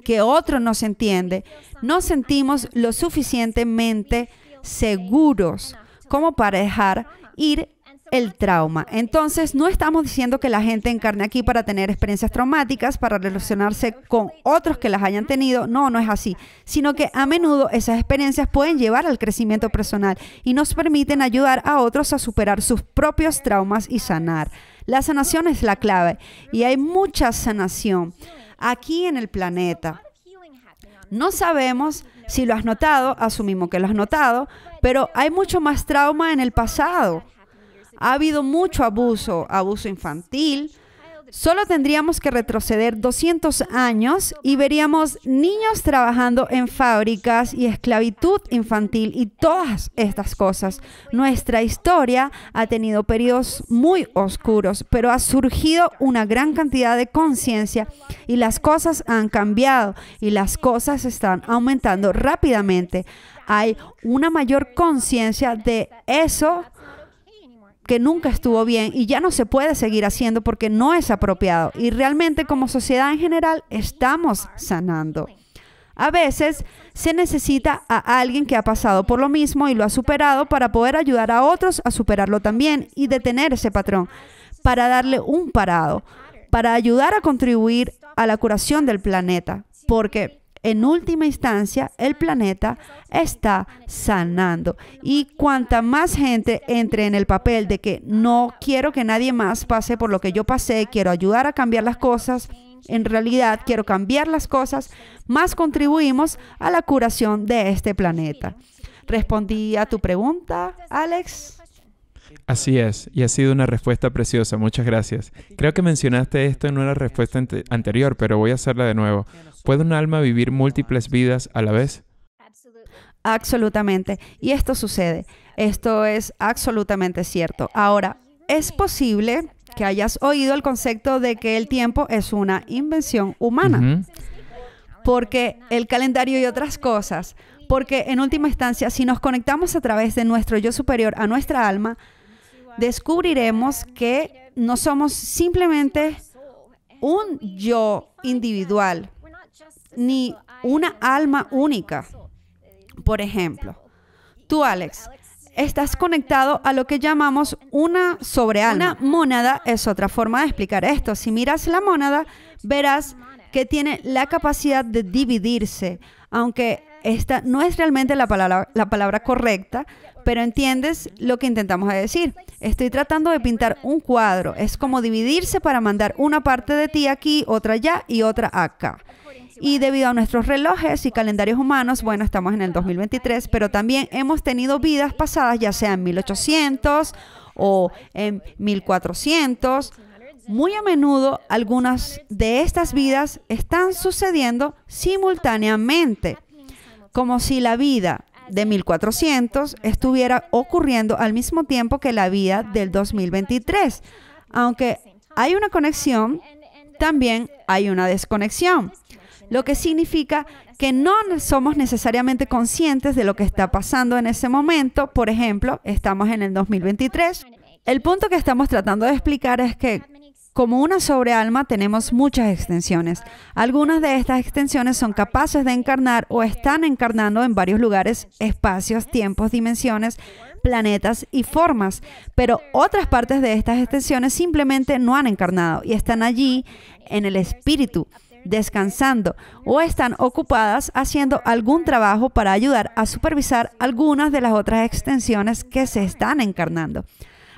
que otro nos entiende, nos sentimos lo suficientemente seguros como para dejar ir el trauma. Entonces, no estamos diciendo que la gente encarne aquí para tener experiencias traumáticas, para relacionarse con otros que las hayan tenido. No, no es así. Sino que a menudo esas experiencias pueden llevar al crecimiento personal y nos permiten ayudar a otros a superar sus propios traumas y sanar. La sanación es la clave y hay mucha sanación aquí en el planeta. No sabemos si lo has notado, asumimos que lo has notado, pero hay mucho más trauma en el pasado. Ha habido mucho abuso infantil. Solo tendríamos que retroceder 200 años y veríamos niños trabajando en fábricas y esclavitud infantil y todas estas cosas. Nuestra historia ha tenido periodos muy oscuros, pero ha surgido una gran cantidad de conciencia y las cosas han cambiado y las cosas están aumentando rápidamente. Hay una mayor conciencia de eso que nunca estuvo bien y ya no se puede seguir haciendo porque no es apropiado. Y realmente como sociedad en general estamos sanando. A veces se necesita a alguien que ha pasado por lo mismo y lo ha superado para poder ayudar a otros a superarlo también y detener ese patrón, para darle un parado, para ayudar a contribuir a la curación del planeta. Porque en última instancia, el planeta está sanando. Y cuanta más gente entre en el papel de que no quiero que nadie más pase por lo que yo pasé, quiero ayudar a cambiar las cosas, en realidad quiero cambiar las cosas, más contribuimos a la curación de este planeta. ¿Respondí a tu pregunta, Alex? Así es, y ha sido una respuesta preciosa. Muchas gracias. Creo que mencionaste esto en una respuesta anterior, pero voy a hacerla de nuevo. ¿Puede un alma vivir múltiples vidas a la vez? Absolutamente. Y esto sucede. Esto es absolutamente cierto. Ahora, es posible que hayas oído el concepto de que el tiempo es una invención humana. Porque el calendario y otras cosas. Porque en última instancia, si nos conectamos a través de nuestro yo superior a nuestra alma, descubriremos que no somos simplemente un yo individual, ni una alma única. Por ejemplo, tú, Alex, estás conectado a lo que llamamos una sobrealma. Una mónada es otra forma de explicar esto. Si miras la mónada, verás que tiene la capacidad de dividirse, aunque esta no es realmente la palabra correcta, pero entiendes lo que intentamos decir. Estoy tratando de pintar un cuadro. Es como dividirse para mandar una parte de ti aquí, otra allá y otra acá. Y debido a nuestros relojes y calendarios humanos, bueno, estamos en el 2023, pero también hemos tenido vidas pasadas, ya sea en 1800 o en 1400. Muy a menudo, algunas de estas vidas están sucediendo simultáneamente, como si la vida de 1400 estuviera ocurriendo al mismo tiempo que la vida del 2023. Aunque hay una conexión, también hay una desconexión, lo que significa que no somos necesariamente conscientes de lo que está pasando en ese momento. Por ejemplo, estamos en el 2023. El punto que estamos tratando de explicar es que como una sobrealma tenemos muchas extensiones. Algunas de estas extensiones son capaces de encarnar o están encarnando en varios lugares, espacios, tiempos, dimensiones, planetas y formas. Pero otras partes de estas extensiones simplemente no han encarnado y están allí en el espíritu, descansando, o están ocupadas haciendo algún trabajo para ayudar a supervisar algunas de las otras extensiones que se están encarnando.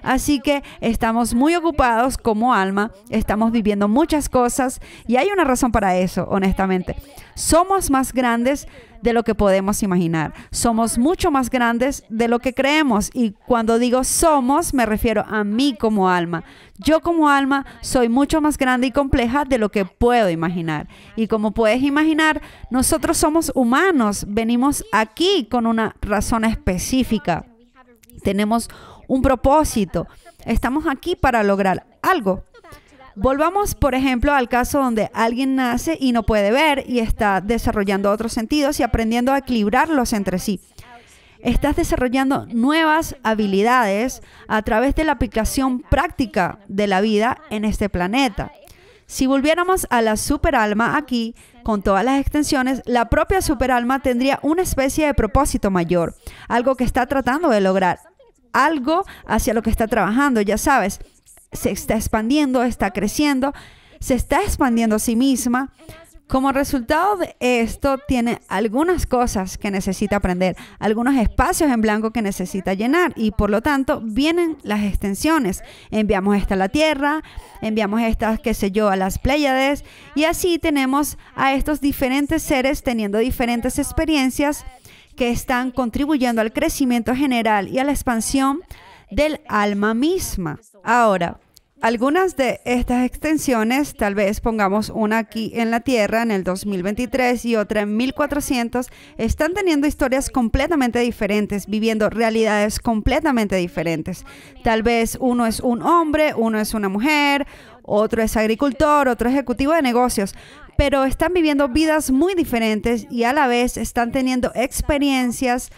Así que estamos muy ocupados como alma, estamos viviendo muchas cosas y hay una razón para eso, honestamente. Somos más grandes de lo que podemos imaginar. Somos mucho más grandes de lo que creemos. Y cuando digo somos, me refiero a mí como alma. Yo como alma soy mucho más grande y compleja de lo que puedo imaginar. Y como puedes imaginar, nosotros somos humanos. Venimos aquí con una razón específica. Tenemos un propósito. Estamos aquí para lograr algo. Volvamos, por ejemplo, al caso donde alguien nace y no puede ver y está desarrollando otros sentidos y aprendiendo a equilibrarlos entre sí. Estás desarrollando nuevas habilidades a través de la aplicación práctica de la vida en este planeta. Si volviéramos a la superalma aquí, con todas las extensiones, la propia superalma tendría una especie de propósito mayor, algo que está tratando de lograr, algo hacia lo que está trabajando, ya sabes, se está expandiendo, está creciendo, se está expandiendo a sí misma. Como resultado de esto, tiene algunas cosas que necesita aprender, algunos espacios en blanco que necesita llenar y por lo tanto vienen las extensiones. Enviamos esta a la Tierra, enviamos estas, qué sé yo, a las Pléyades y así tenemos a estos diferentes seres teniendo diferentes experiencias que están contribuyendo al crecimiento general y a la expansión del alma misma. Ahora, algunas de estas extensiones, tal vez pongamos una aquí en la Tierra en el 2023 y otra en 1400, están teniendo historias completamente diferentes, viviendo realidades completamente diferentes. Tal vez uno es un hombre, uno es una mujer, otro es agricultor, otro ejecutivo de negocios, pero están viviendo vidas muy diferentes y a la vez están teniendo experiencias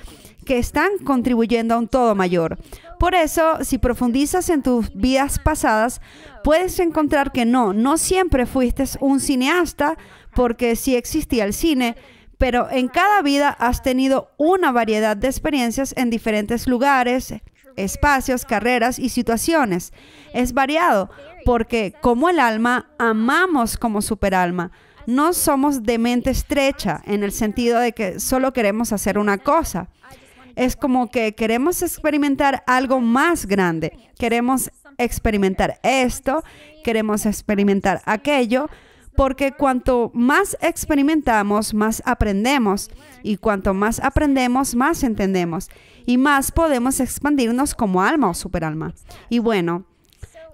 que están contribuyendo a un todo mayor. Por eso, si profundizas en tus vidas pasadas, puedes encontrar que no siempre fuiste un cineasta, porque sí existía el cine, pero en cada vida has tenido una variedad de experiencias en diferentes lugares, espacios, carreras y situaciones. Es variado, porque como el alma, amamos como superalma. No somos de mente estrecha, en el sentido de que solo queremos hacer una cosa. Es como que queremos experimentar algo más grande. Queremos experimentar esto, queremos experimentar aquello, porque cuanto más experimentamos, más aprendemos. Y cuanto más aprendemos, más entendemos. Y más podemos expandirnos como alma o superalma. Y bueno,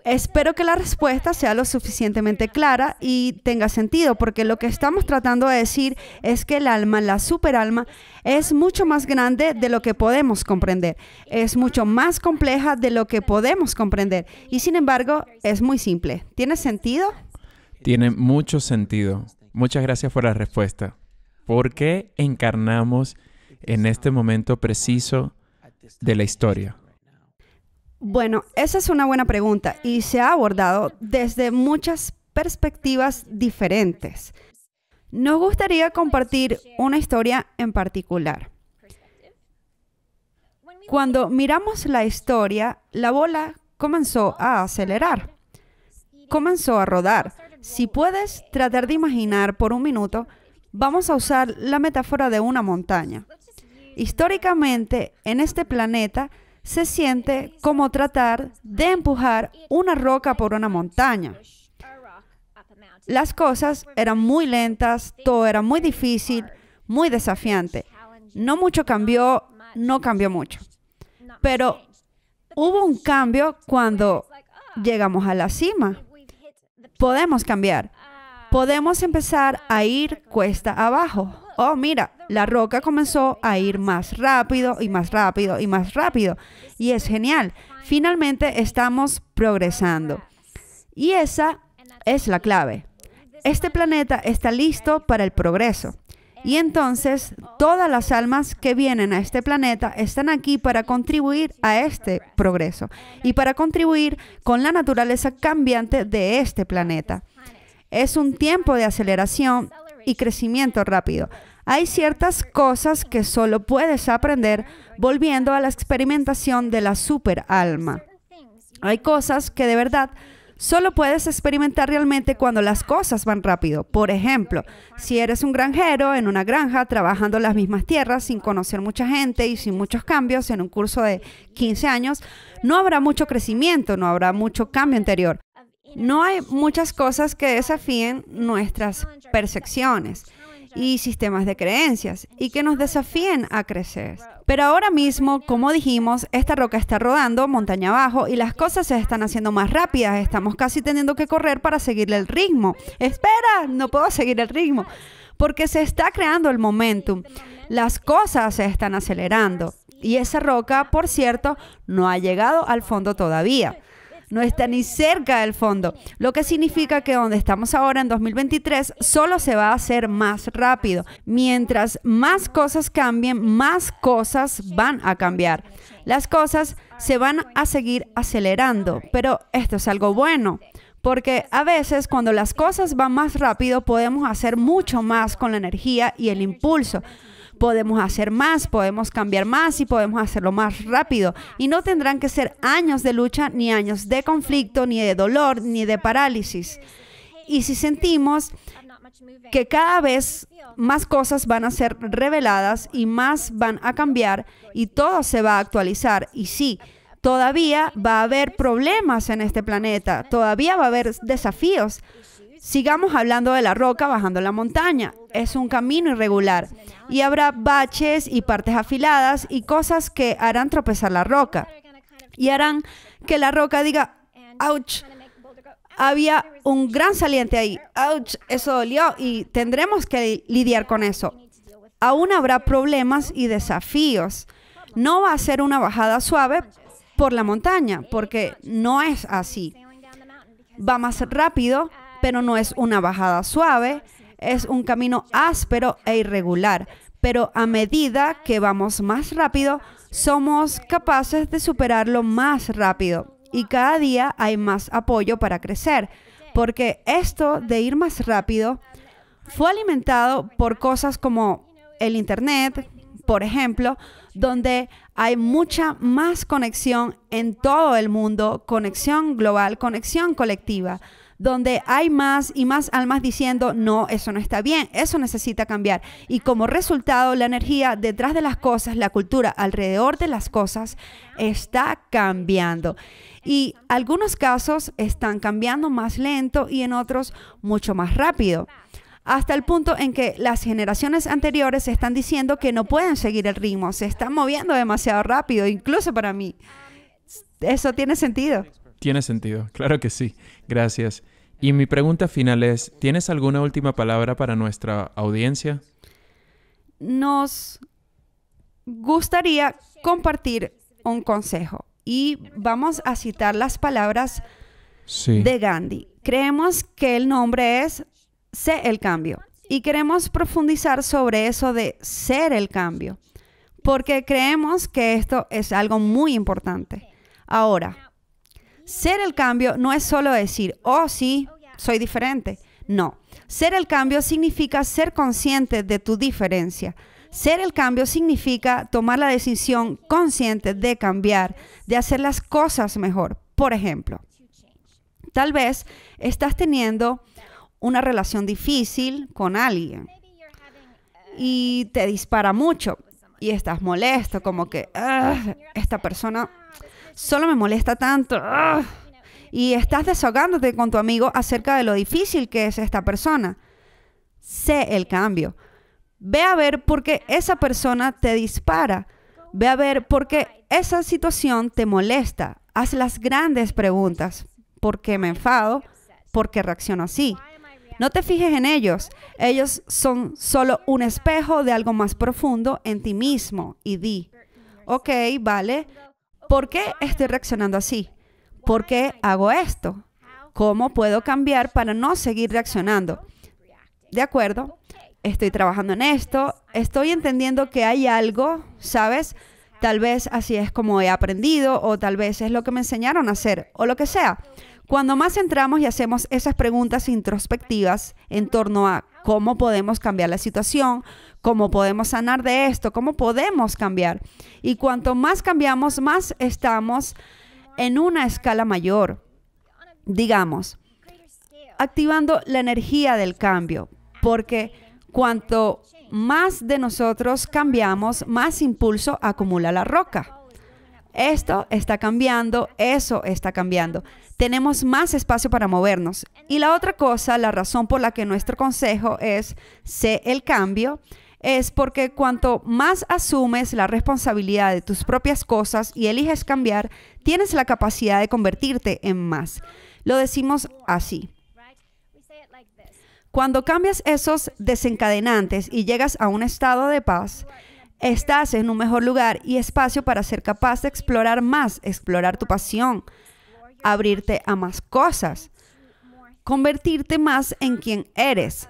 espero que la respuesta sea lo suficientemente clara y tenga sentido, porque lo que estamos tratando de decir es que el alma, la superalma, es mucho más grande de lo que podemos comprender. Es mucho más compleja de lo que podemos comprender. Y sin embargo, es muy simple. ¿Tiene sentido? Tiene mucho sentido. Muchas gracias por la respuesta. ¿Por qué encarnamos en este momento preciso de la historia? Bueno, esa es una buena pregunta y se ha abordado desde muchas perspectivas diferentes. Nos gustaría compartir una historia en particular. Cuando miramos la historia, la bola comenzó a acelerar, comenzó a rodar. Si puedes tratar de imaginar por un minuto, Vamos a usar la metáfora de una montaña. Históricamente, en este planeta se siente como tratar de empujar una roca por una montaña. Las cosas eran muy lentas, todo era muy difícil, muy desafiante. No mucho cambió, no cambió mucho. Pero hubo un cambio cuando llegamos a la cima. Podemos cambiar. Podemos empezar a ir cuesta abajo. Oh, mira, la roca comenzó a ir más rápido y más rápido y más rápido. Y es genial. Finalmente estamos progresando. Y esa es la clave. Este planeta está listo para el progreso. Y entonces, todas las almas que vienen a este planeta están aquí para contribuir a este progreso y para contribuir con la naturaleza cambiante de este planeta. Es un tiempo de aceleración y crecimiento rápido. Hay ciertas cosas que solo puedes aprender volviendo a la experimentación de la superalma. Hay cosas que de verdad solo puedes experimentar realmente cuando las cosas van rápido. Por ejemplo, si eres un granjero en una granja trabajando las mismas tierras sin conocer mucha gente y sin muchos cambios en un curso de 15 años, no habrá mucho crecimiento, no habrá mucho cambio interior. No hay muchas cosas que desafíen nuestras percepciones y sistemas de creencias y que nos desafíen a crecer. Pero ahora mismo, como dijimos, esta roca está rodando montaña abajo y las cosas se están haciendo más rápidas. Estamos casi teniendo que correr para seguirle el ritmo. ¡Espera! No puedo seguir el ritmo. Porque se está creando el momentum. Las cosas se están acelerando. Y esa roca, por cierto, no ha llegado al fondo todavía. No está ni cerca del fondo, lo que significa que donde estamos ahora en 2023 solo se va a hacer más rápido. Mientras más cosas cambien, más cosas van a cambiar. Las cosas se van a seguir acelerando, pero esto es algo bueno. Porque a veces cuando las cosas van más rápido podemos hacer mucho más con la energía y el impulso. Podemos hacer más, podemos cambiar más y podemos hacerlo más rápido. Y no tendrán que ser años de lucha, ni años de conflicto, ni de dolor, ni de parálisis. Y si sentimos que cada vez más cosas van a ser reveladas y más van a cambiar y todo se va a actualizar. Y sí, todavía va a haber problemas en este planeta, todavía va a haber desafíos. Sigamos hablando de la roca bajando la montaña. Es un camino irregular y habrá baches y partes afiladas y cosas que harán tropezar la roca y harán que la roca diga, ¡ouch! Había un gran saliente ahí. ¡Ouch! Eso dolió y tendremos que lidiar con eso. Aún habrá problemas y desafíos. No va a ser una bajada suave por la montaña porque no es así. Va más rápido, pero no es una bajada suave, es un camino áspero e irregular. Pero a medida que vamos más rápido, somos capaces de superarlo más rápido. Y cada día hay más apoyo para crecer. Porque esto de ir más rápido fue alimentado por cosas como el Internet, por ejemplo, donde hay mucha más conexión en todo el mundo, conexión global, conexión colectiva, donde hay más y más almas diciendo, no, eso no está bien, eso necesita cambiar. Y como resultado, la energía detrás de las cosas, la cultura alrededor de las cosas está cambiando. Y algunos casos están cambiando más lento y en otros mucho más rápido. Hasta el punto en que las generaciones anteriores están diciendo que no pueden seguir el ritmo, se están moviendo demasiado rápido, incluso para mí. ¿Eso tiene sentido? Tiene sentido, claro que sí. Gracias. Y mi pregunta final es, ¿tienes alguna última palabra para nuestra audiencia? Nos gustaría compartir un consejo y vamos a citar las palabras de Gandhi. Creemos que el nombre es Sé el cambio y queremos profundizar sobre eso de ser el cambio porque creemos que esto es algo muy importante. Ahora, ser el cambio no es solo decir, oh sí, soy diferente. No, ser el cambio significa ser consciente de tu diferencia. Ser el cambio significa tomar la decisión consciente de cambiar, de hacer las cosas mejor. Por ejemplo, tal vez estás teniendo una relación difícil con alguien. y te dispara mucho y estás molesto, como que esta persona solo me molesta tanto. Y estás desahogándote con tu amigo acerca de lo difícil que es esta persona. Sé el cambio. Ve a ver por qué esa persona te dispara. Ve a ver por qué esa situación te molesta. Haz las grandes preguntas. ¿Por qué me enfado? ¿Por qué reacciono así? No te fijes en ellos. Ellos son solo un espejo de algo más profundo en ti mismo. Y di, ok, vale, ¿por qué estoy reaccionando así? ¿Por qué hago esto? ¿Cómo puedo cambiar para no seguir reaccionando? ¿De acuerdo? Estoy trabajando en esto. Estoy entendiendo que hay algo, ¿sabes? Tal vez así es como he aprendido o tal vez es lo que me enseñaron a hacer o lo que sea. Cuando más entramos y hacemos esas preguntas introspectivas en torno a cómo podemos cambiar la situación, cómo podemos sanar de esto, cómo podemos cambiar. Y cuanto más cambiamos, más estamos en una escala mayor, digamos, activando la energía del cambio, porque cuanto más de nosotros cambiamos, más impulso acumula la roca. Esto está cambiando, eso está cambiando. Tenemos más espacio para movernos. Y la otra cosa, la razón por la que nuestro consejo es sé el cambio, es porque cuanto más asumes la responsabilidad de tus propias cosas y eliges cambiar, tienes la capacidad de convertirte en más. Lo decimos así. Cuando cambias esos desencadenantes y llegas a un estado de paz, estás en un mejor lugar y espacio para ser capaz de explorar más, explorar tu pasión, abrirte a más cosas, convertirte más en quien eres,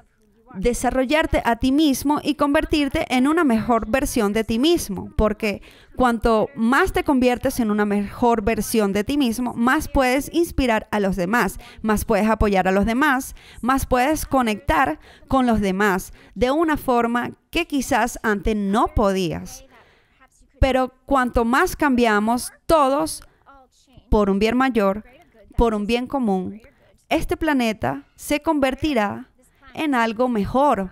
desarrollarte a ti mismo y convertirte en una mejor versión de ti mismo. Porque cuanto más te conviertes en una mejor versión de ti mismo, más puedes inspirar a los demás, más puedes apoyar a los demás, más puedes conectar con los demás de una forma que quizás antes no podías. Pero cuanto más cambiamos todos por un bien mayor, por un bien común, este planeta se convertirá en algo mejor.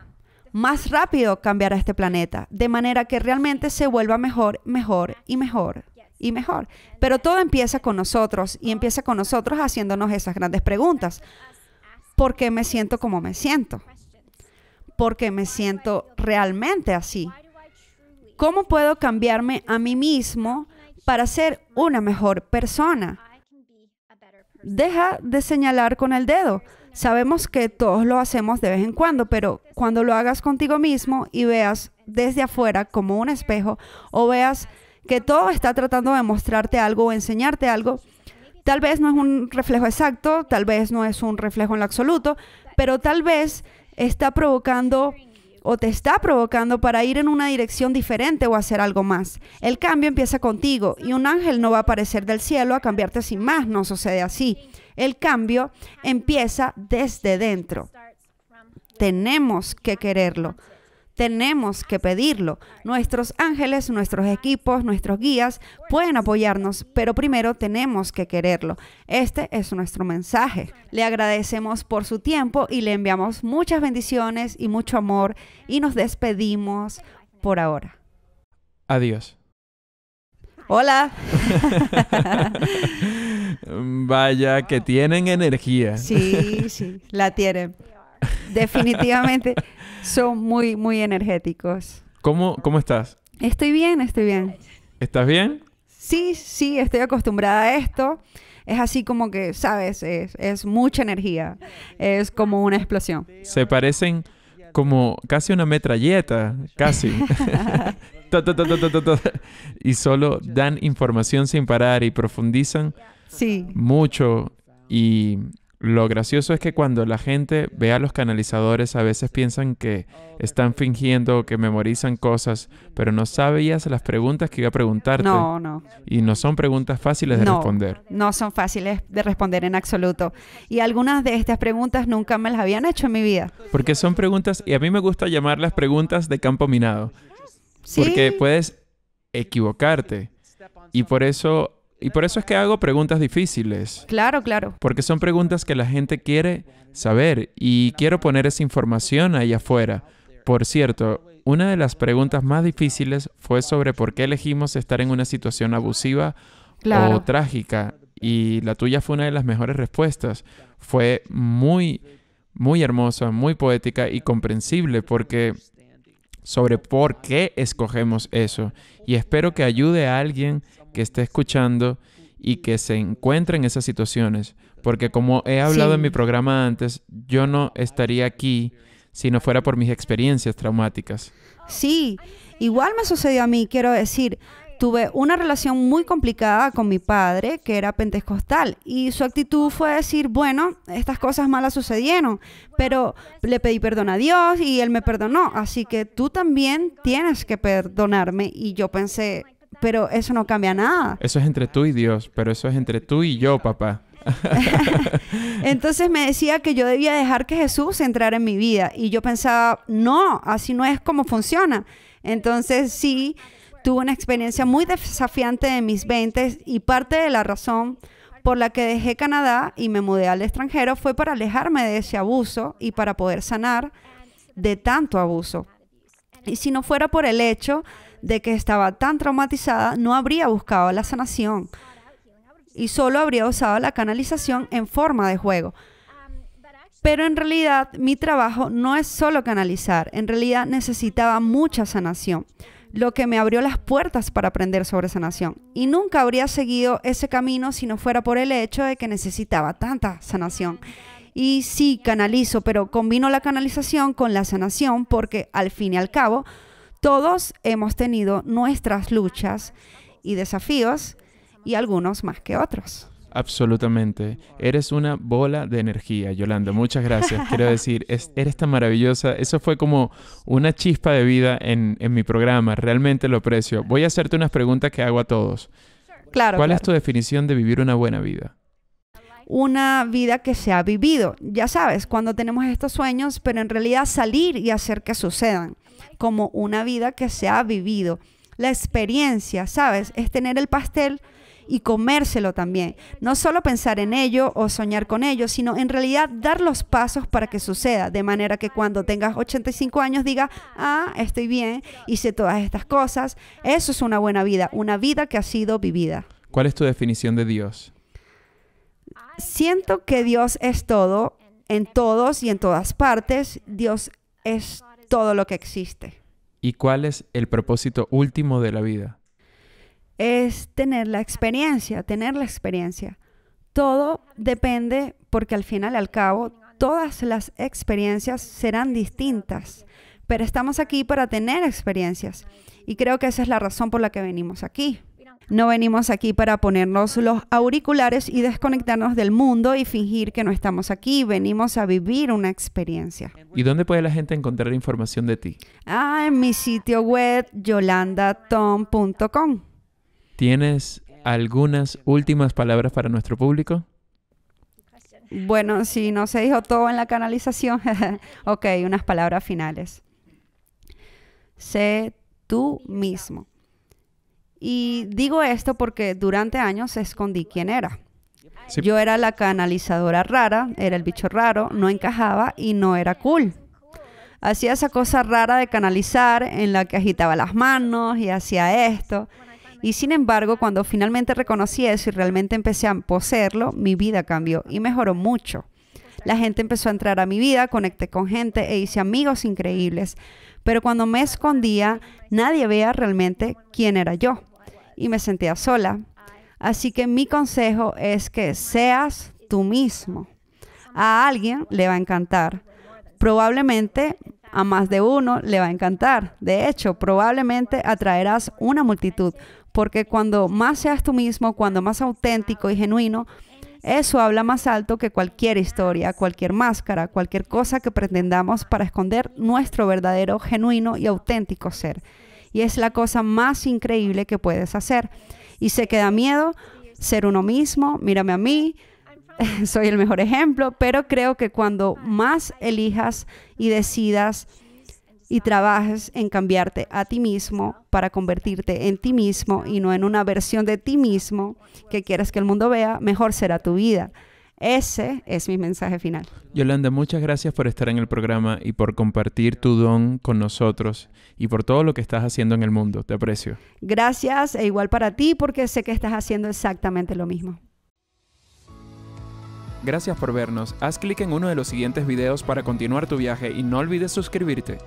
Más rápido cambiará este planeta, de manera que realmente se vuelva mejor, mejor y mejor y mejor. Pero todo empieza con nosotros y empieza con nosotros haciéndonos esas grandes preguntas. ¿Por qué me siento como me siento? ¿Por qué me siento realmente así? ¿Cómo puedo cambiarme a mí mismo para ser una mejor persona? Deja de señalar con el dedo. Sabemos que todos lo hacemos de vez en cuando, pero cuando lo hagas contigo mismo y veas desde afuera como un espejo o veas que todo está tratando de mostrarte algo o enseñarte algo, tal vez no es un reflejo exacto, tal vez no es un reflejo en lo absoluto, pero tal vez está provocando o te está provocando para ir en una dirección diferente o hacer algo más. El cambio empieza contigo y un ángel no va a aparecer del cielo a cambiarte sin más, no sucede así. El cambio empieza desde dentro. Tenemos que quererlo. Tenemos que pedirlo. Nuestros ángeles, nuestros equipos, nuestros guías pueden apoyarnos, pero primero tenemos que quererlo. Este es nuestro mensaje. Le agradecemos por su tiempo y le enviamos muchas bendiciones y mucho amor y nos despedimos por ahora. Adiós. Hola. Vaya, que tienen energía. Sí, sí, la tienen. Definitivamente son muy, muy energéticos. ¿Cómo estás? Estoy bien, estoy bien. ¿Estás bien? Sí, sí, estoy acostumbrada a esto. Es así como que, ¿sabes? Es mucha energía. Es como una explosión. Se parecen como casi una metralleta, casi. Y solo dan información sin parar y profundizan Sí. mucho. Y lo gracioso es que cuando la gente ve a los canalizadores, a veces piensan que están fingiendo, que memorizan cosas, pero no sabías las preguntas que iba a preguntarte. No, no. Y no son preguntas fáciles de responder. No son fáciles de responder en absoluto. Y algunas de estas preguntas nunca me las habían hecho en mi vida. Porque son preguntas, y a mí me gusta llamarlas preguntas de campo minado. Sí. Porque puedes equivocarte. Y por eso es que hago preguntas difíciles. Claro, claro. Porque son preguntas que la gente quiere saber. Y quiero poner esa información ahí afuera. Por cierto, una de las preguntas más difíciles fue sobre por qué elegimos estar en una situación abusiva Claro. o trágica, y la tuya fue una de las mejores respuestas. Fue muy, muy hermosa, muy poética y comprensible porque sobre por qué escogemos eso. Y espero que ayude a alguien que esté escuchando y que se encuentre en esas situaciones. Porque como he hablado en mi Sí. programa antes, yo no estaría aquí si no fuera por mis experiencias traumáticas. Sí, igual me sucedió a mí, quiero decir, tuve una relación muy complicada con mi padre, que era pentecostal, y su actitud fue decir, bueno, estas cosas malas sucedieron, pero le pedí perdón a Dios y él me perdonó, así que tú también tienes que perdonarme. Y yo pensé, pero eso no cambia nada. Eso es entre tú y Dios, pero eso es entre tú y yo, papá. Entonces me decía que yo debía dejar que Jesús entrara en mi vida. Y yo pensaba, no, así no es como funciona. Entonces sí, tuve una experiencia muy desafiante en mis 20 y parte de la razón por la que dejé Canadá y me mudé al extranjero fue para alejarme de ese abuso y para poder sanar de tanto abuso. Y si no fuera por el hecho de que estaba tan traumatizada, no habría buscado la sanación y solo habría usado la canalización en forma de juego. Pero en realidad mi trabajo no es solo canalizar, en realidad necesitaba mucha sanación, lo que me abrió las puertas para aprender sobre sanación. Y nunca habría seguido ese camino si no fuera por el hecho de que necesitaba tanta sanación. Y sí, canalizo, pero combino la canalización con la sanación porque al fin y al cabo todos hemos tenido nuestras luchas y desafíos y algunos más que otros. Absolutamente. Eres una bola de energía, Yolanda. Muchas gracias. Quiero decir, eres tan maravillosa. Eso fue como una chispa de vida en mi programa. Realmente lo aprecio. Voy a hacerte unas preguntas que hago a todos. Claro, ¿Cuál es claro. tu definición de vivir una buena vida? Una vida que se ha vivido. Ya sabes, cuando tenemos estos sueños, pero en realidad salir y hacer que sucedan. Como una vida que se ha vivido. La experiencia, ¿sabes? Es tener el pastel y comérselo también. No solo pensar en ello o soñar con ello, sino en realidad dar los pasos para que suceda, de manera que cuando tengas 85 años digas, estoy bien, hice todas estas cosas. Eso es una buena vida, una vida que ha sido vivida. ¿Cuál es tu definición de Dios? Siento que Dios es todo, en todos y en todas partes. Dios es todo lo que existe. ¿Y cuál es el propósito último de la vida? Es tener la experiencia, tener la experiencia. Todo depende porque al final y al cabo todas las experiencias serán distintas, pero estamos aquí para tener experiencias y creo que esa es la razón por la que venimos aquí. No venimos aquí para ponernos los auriculares y desconectarnos del mundo y fingir que no estamos aquí. Venimos a vivir una experiencia. ¿Y dónde puede la gente encontrar información de ti? En mi sitio web yolandatom.com. ¿Tienes algunas últimas palabras para nuestro público? Bueno, si no se dijo todo en la canalización, ok, unas palabras finales. Sé tú mismo. Y digo esto porque durante años escondí quién era. Sí. Yo era la canalizadora rara, era el bicho raro, no encajaba y no era cool. Hacía esa cosa rara de canalizar en la que agitaba las manos y hacía esto. Y sin embargo, cuando finalmente reconocí eso y realmente empecé a poseerlo, mi vida cambió y mejoró mucho. La gente empezó a entrar a mi vida, conecté con gente e hice amigos increíbles. Pero cuando me escondía, nadie veía realmente quién era yo. Y me sentía sola. Así que mi consejo es que seas tú mismo. A alguien le va a encantar. Probablemente a más de uno le va a encantar. De hecho, probablemente atraerás una multitud. Porque cuando más seas tú mismo, cuando más auténtico y genuino, eso habla más alto que cualquier historia, cualquier máscara, cualquier cosa que pretendamos para esconder nuestro verdadero, genuino y auténtico ser. Y es la cosa más increíble que puedes hacer. Y sé que da miedo ser uno mismo. Mírame a mí, soy el mejor ejemplo, pero creo que cuando más elijas y decidas y trabajes en cambiarte a ti mismo para convertirte en ti mismo y no en una versión de ti mismo que quieres que el mundo vea, mejor será tu vida. Ese es mi mensaje final. Yolanda, muchas gracias por estar en el programa y por compartir tu don con nosotros y por todo lo que estás haciendo en el mundo. Te aprecio. Gracias, e igual para ti, porque sé que estás haciendo exactamente lo mismo. Gracias por vernos. Haz clic en uno de los siguientes videos para continuar tu viaje y no olvides suscribirte.